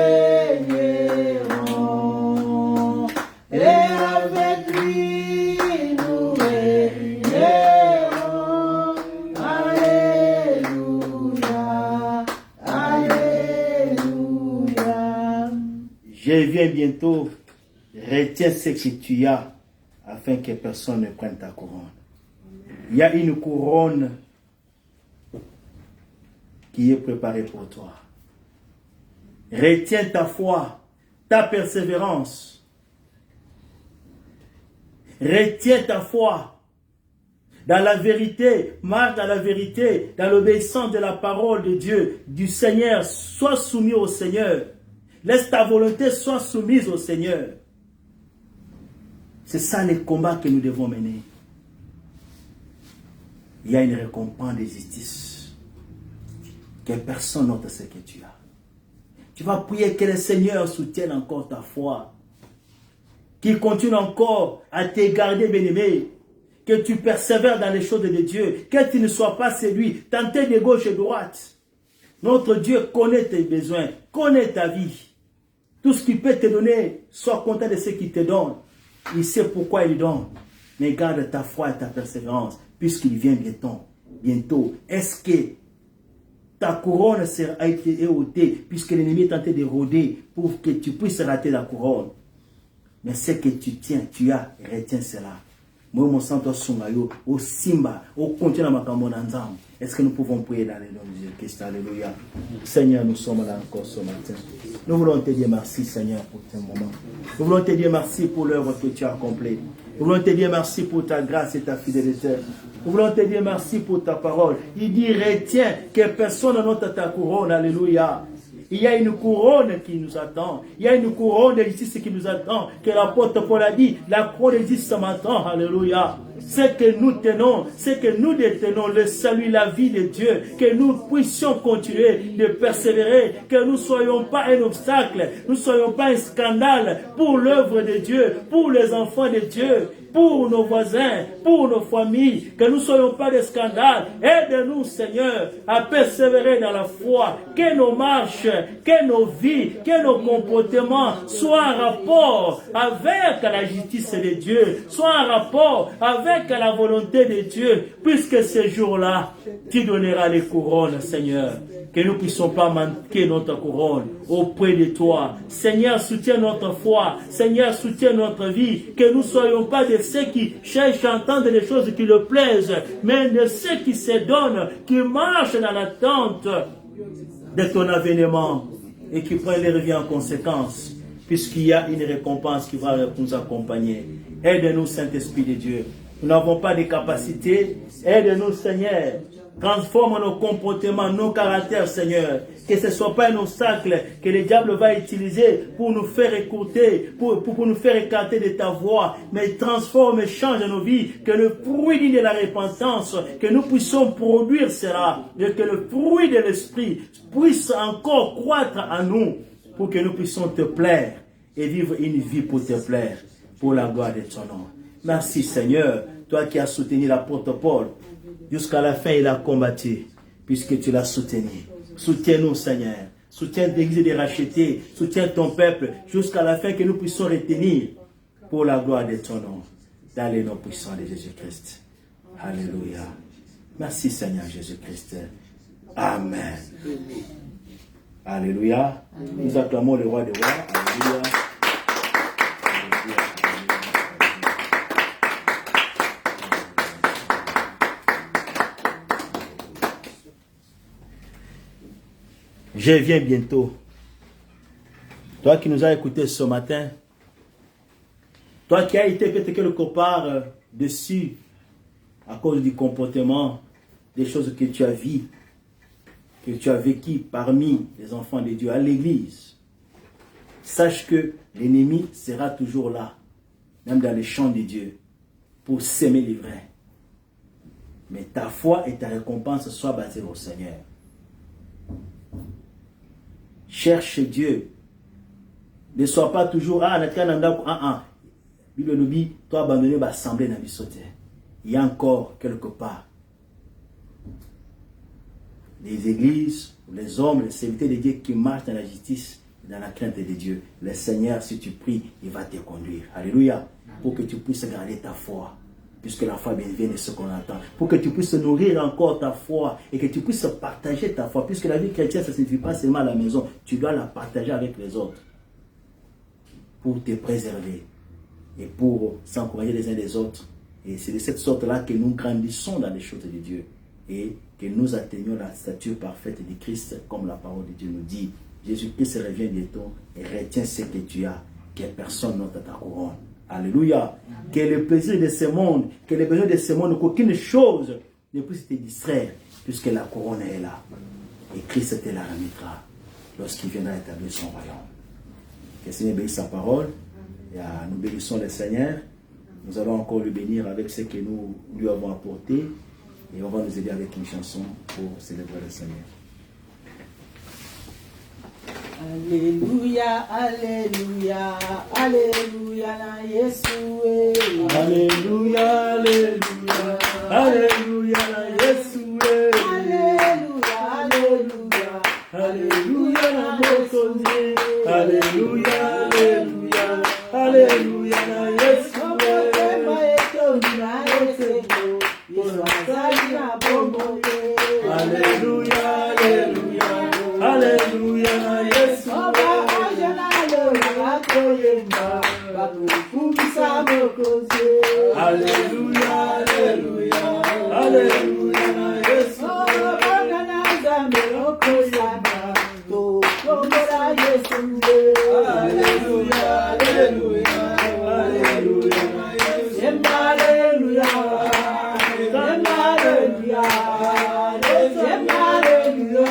Et avec lui, nous régnerons. Alléluia. Alléluia. Je viens bientôt. Retiens ce que tu as afin que personne ne prenne ta couronne. Il y a une couronne qui est préparée pour toi. Retiens ta foi, ta persévérance. Retiens ta foi. Dans la vérité, marche dans la vérité, dans l'obéissance de la parole de Dieu, du Seigneur. Sois soumis au Seigneur. Laisse ta volonté soit soumise au Seigneur. C'est ça les combats que nous devons mener. Il y a une récompense de justice. Que personne n'ôte ce que tu as. Tu vas prier que le Seigneur soutienne encore ta foi. Qu'il continue encore à te garder, bien-aimé. Que tu persévères dans les choses de Dieu. Que tu ne sois pas séduit, tenté de gauche et de droite. Notre Dieu connaît tes besoins, connaît ta vie. Tout ce qu'il peut te donner, sois content de ce qu'il te donne. Il sait pourquoi il donne. Mais garde ta foi et ta persévérance, puisqu'il vient bientôt. Est-ce que ta couronne a été ôtée, puisque l'ennemi est tenté de rôder pour que tu puisses rater la couronne? Mais ce que tu tiens, tu as, retiens cela. Moi, mon sang, au Simba, au continent Makamon-Anzam. Est-ce que nous pouvons prier dans le nom de Jésus-Christ? Alléluia. Seigneur, nous sommes là encore ce matin. Nous voulons te dire merci, Seigneur, pour ce moment. Nous voulons te dire merci pour l'œuvre que tu as accomplie. Nous voulons te dire merci pour ta grâce et ta fidélité. Nous voulons te dire merci pour ta parole. Il dit, retiens que personne n'ôte ta couronne. Alléluia. Il y a une couronne qui nous attend. Il y a une couronne de justice qui nous attend. Que l'apôtre Paul a dit, la couronne de justice m'attend. Alléluia. Ce que nous tenons, ce que nous détenons, le salut, la vie de Dieu, que nous puissions continuer de persévérer, que nous ne soyons pas un obstacle, nous ne soyons pas un scandale pour l'œuvre de Dieu, pour les enfants de Dieu, pour nos voisins, pour nos familles, que nous ne soyons pas des scandales. Aide-nous, Seigneur, à persévérer dans la foi, que nos marches, que nos vies, que nos comportements soient en rapport avec la justice de Dieu, soient en rapport avec avec la volonté de Dieu, puisque ce jour-là, tu donneras les couronnes, Seigneur. Que nous ne puissions pas manquer notre couronne auprès de toi. Seigneur, soutiens notre foi. Seigneur, soutiens notre vie. Que nous ne soyons pas de ceux qui cherchent à entendre des choses qui le plaisent, mais de ceux qui se donnent, qui marchent dans l'attente de ton avènement et qui prennent les reviens en conséquence, puisqu'il y a une récompense qui va nous accompagner. Aide-nous, Saint-Esprit de Dieu. Nous n'avons pas de capacité. Aide-nous, Seigneur. Transforme nos comportements, nos caractères, Seigneur. Que ce ne soit pas un obstacle que le diable va utiliser pour nous faire écouter, pour nous faire écarter de ta voix. Mais transforme et change nos vies. Que le fruit de la repentance, que nous puissions produire cela. Et que le fruit de l'esprit puisse encore croître en nous. Pour que nous puissions te plaire et vivre une vie pour te plaire. Pour la gloire de ton nom. Merci, Seigneur. Toi qui as soutenu l'apôtre Paul. Jusqu'à la fin, il a combattu, puisque tu l'as soutenu. Soutiens-nous, Seigneur. Soutiens l'Église des rachetés. Soutiens ton peuple, jusqu'à la fin que nous puissions retenir pour la gloire de ton nom. Dans les noms puissants de Jésus-Christ. Alléluia. Merci, Seigneur Jésus-Christ. Amen. Alléluia. Nous acclamons le roi des rois. Alléluia. Je viens bientôt. Toi qui nous as écoutés ce matin, toi qui as été peut-être quelque part dessus à cause du comportement, des choses que tu as vues, que tu as vécues parmi les enfants de Dieu à l'église, sache que l'ennemi sera toujours là, même dans les champs de Dieu, pour s'aimer les vrais. Mais ta foi et ta récompense soient basées au Seigneur. Cherche Dieu. Ne sois pas toujours, Bible nous dit, toi abandonner l'assemblée dans l'issoté. Il y a encore quelque part les églises, les hommes, les serviteurs de Dieu qui marchent dans la justice, dans la crainte de Dieu. Le Seigneur, si tu pries, il va te conduire. Alléluia. Pour que tu puisses garder ta foi. Puisque la foi vient de ce qu'on attend. Pour que tu puisses nourrir encore ta foi et que tu puisses partager ta foi. Puisque la vie chrétienne, ça ne signifie pas seulement à la maison. Tu dois la partager avec les autres. Pour te préserver. Et pour s'encourager les uns des autres. Et c'est de cette sorte-là que nous grandissons dans les choses de Dieu. Et que nous atteignons la stature parfaite de Christ, comme la parole de Dieu nous dit. Jésus-Christ revient bientôt et retient ce que tu as. Que personne n'ôte ta couronne. Alléluia. Que le plaisir de ce monde, que les besoins de ce monde, qu'aucune chose ne puisse te distraire, puisque la couronne est là. Et Christ te la remettra lorsqu'il viendra établir son royaume. Que le Seigneur bénisse sa parole. Et nous bénissons le Seigneur. Nous allons encore le bénir avec ce que nous lui avons apporté. Et on va nous aider avec une chanson pour célébrer le Seigneur. Alléluia, Alléluia, Alléluia, na Yeshua. Alléluia, Alléluia, Alléluia, na Yeshua. Alléluia, Alléluia, Alléluia, na Mokozi. Alléluia, Alléluia, Alléluia, na Yeshua. Alléluia, Alléluia, Alléluia, na Yeshua. Alléluia, Alléluia, Alléluia, na Yeshua. Alléluia, Alléluia, Alléluia, Alléluia. Alléluia.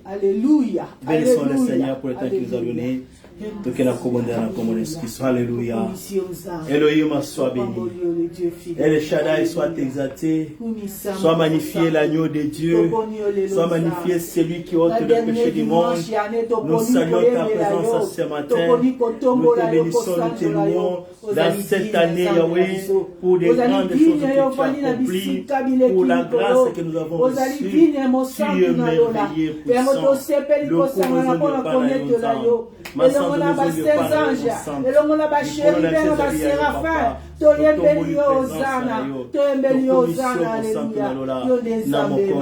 Alléluia. Bénissons le Seigneur pour le temps qu'il nous a donné. Alléluia. Elohim soit béni. El Shaddai soit exalté. Soit magnifié l'agneau de Dieu. Soit magnifié celui qui ôte le péché du monde. Nous saluons ta présence ce matin. Nous te bénissons, nous te louons dans cette année, Yahweh, pour des grandes choses que tu as accomplies, pour la grâce que nous avons reçue. Tu es merveilleux, puissant. Le elongo na basaint ange, elongo na bachérubin na baséraphin, toyembeli yo ozana, toyembeli yo ozana, aleluya, yo nde nzambe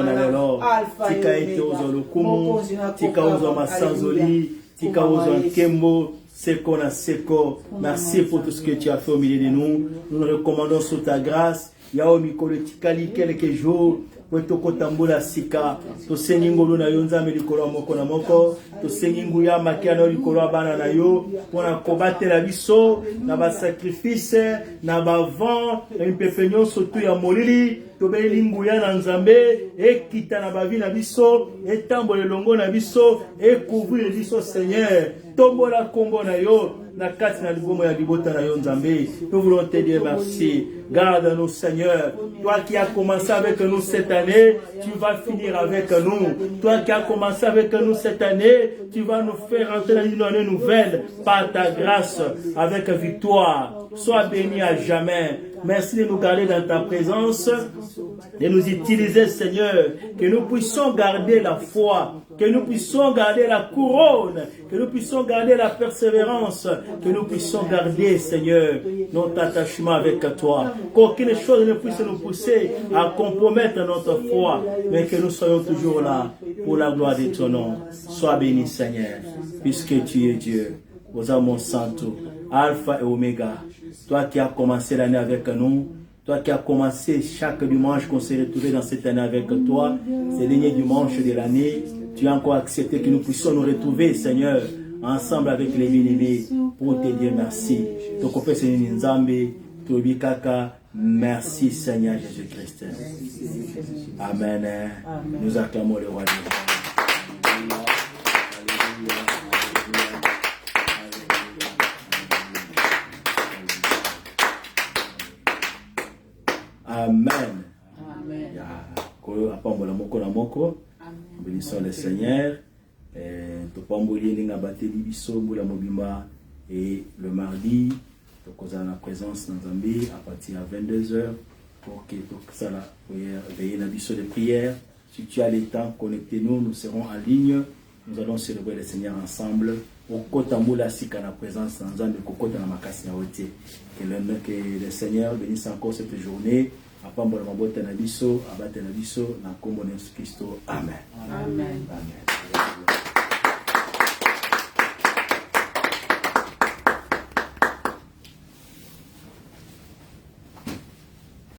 alpha et omega, mokonzi na tika ozo masanzoli, tika ozo nkembo, seko na seko. Merci pour tout ce que tu as fait au milieu de nous. Nous nous recommandons sous ta grâce. Yao mikolo tikali quelques jours. Wetoko tambola sika. To sengi ngolo na yo nzambe likolo moko na moko. To sengi nguya makiano likolo bana na yo. Pona kobatela biso na ba sacrifice na ba vent na impepenyo sotu ya molili. Tobeli nguya na nzambe ekita na bavi na biso etambola longo na biso couvrir biso Seigneur. Tombola kombo na yo na kati na libomo ya libota na yo nzambe. Nous voulons te dire merci. Garde-nous Seigneur. Toi qui as commencé avec nous cette année, tu vas finir avec nous. Toi qui as commencé avec nous cette année, tu vas nous faire entrer dans une année nouvelle par ta grâce avec victoire. Sois béni à jamais. Merci de nous garder dans ta présence, de nous utiliser Seigneur, que nous puissions garder la foi, que nous puissions garder la couronne, que nous puissions garder la persévérance, que nous puissions garder Seigneur notre attachement avec toi, qu'aucune chose ne puisse nous pousser à compromettre notre foi, mais que nous soyons toujours là pour la gloire de ton nom. Sois béni Seigneur, puisque tu es Dieu, aux âmes santo, Alpha et Oméga. Toi qui as commencé l'année avec nous, toi qui as commencé chaque dimanche qu'on s'est retrouvé dans cette année avec toi, c'est le dernier dimanche de l'année, tu as encore accepté que nous puissions nous retrouver, Seigneur, ensemble avec les bien-aimés, pour te dire merci. Merci Seigneur Jésus-Christ. Amen. Nous acclamons le roi des rois. Amen. Bénissons le Seigneur. Et le mardi, nous avons la présence dans Zambie à partir de 22h pour que ça la prière, veiller la mission de prière. Si tu as le temps, connectez-nous, nous serons en ligne. Nous allons célébrer le Seigneur ensemble. Que le Seigneur bénisse encore cette journée. Amen. Amen.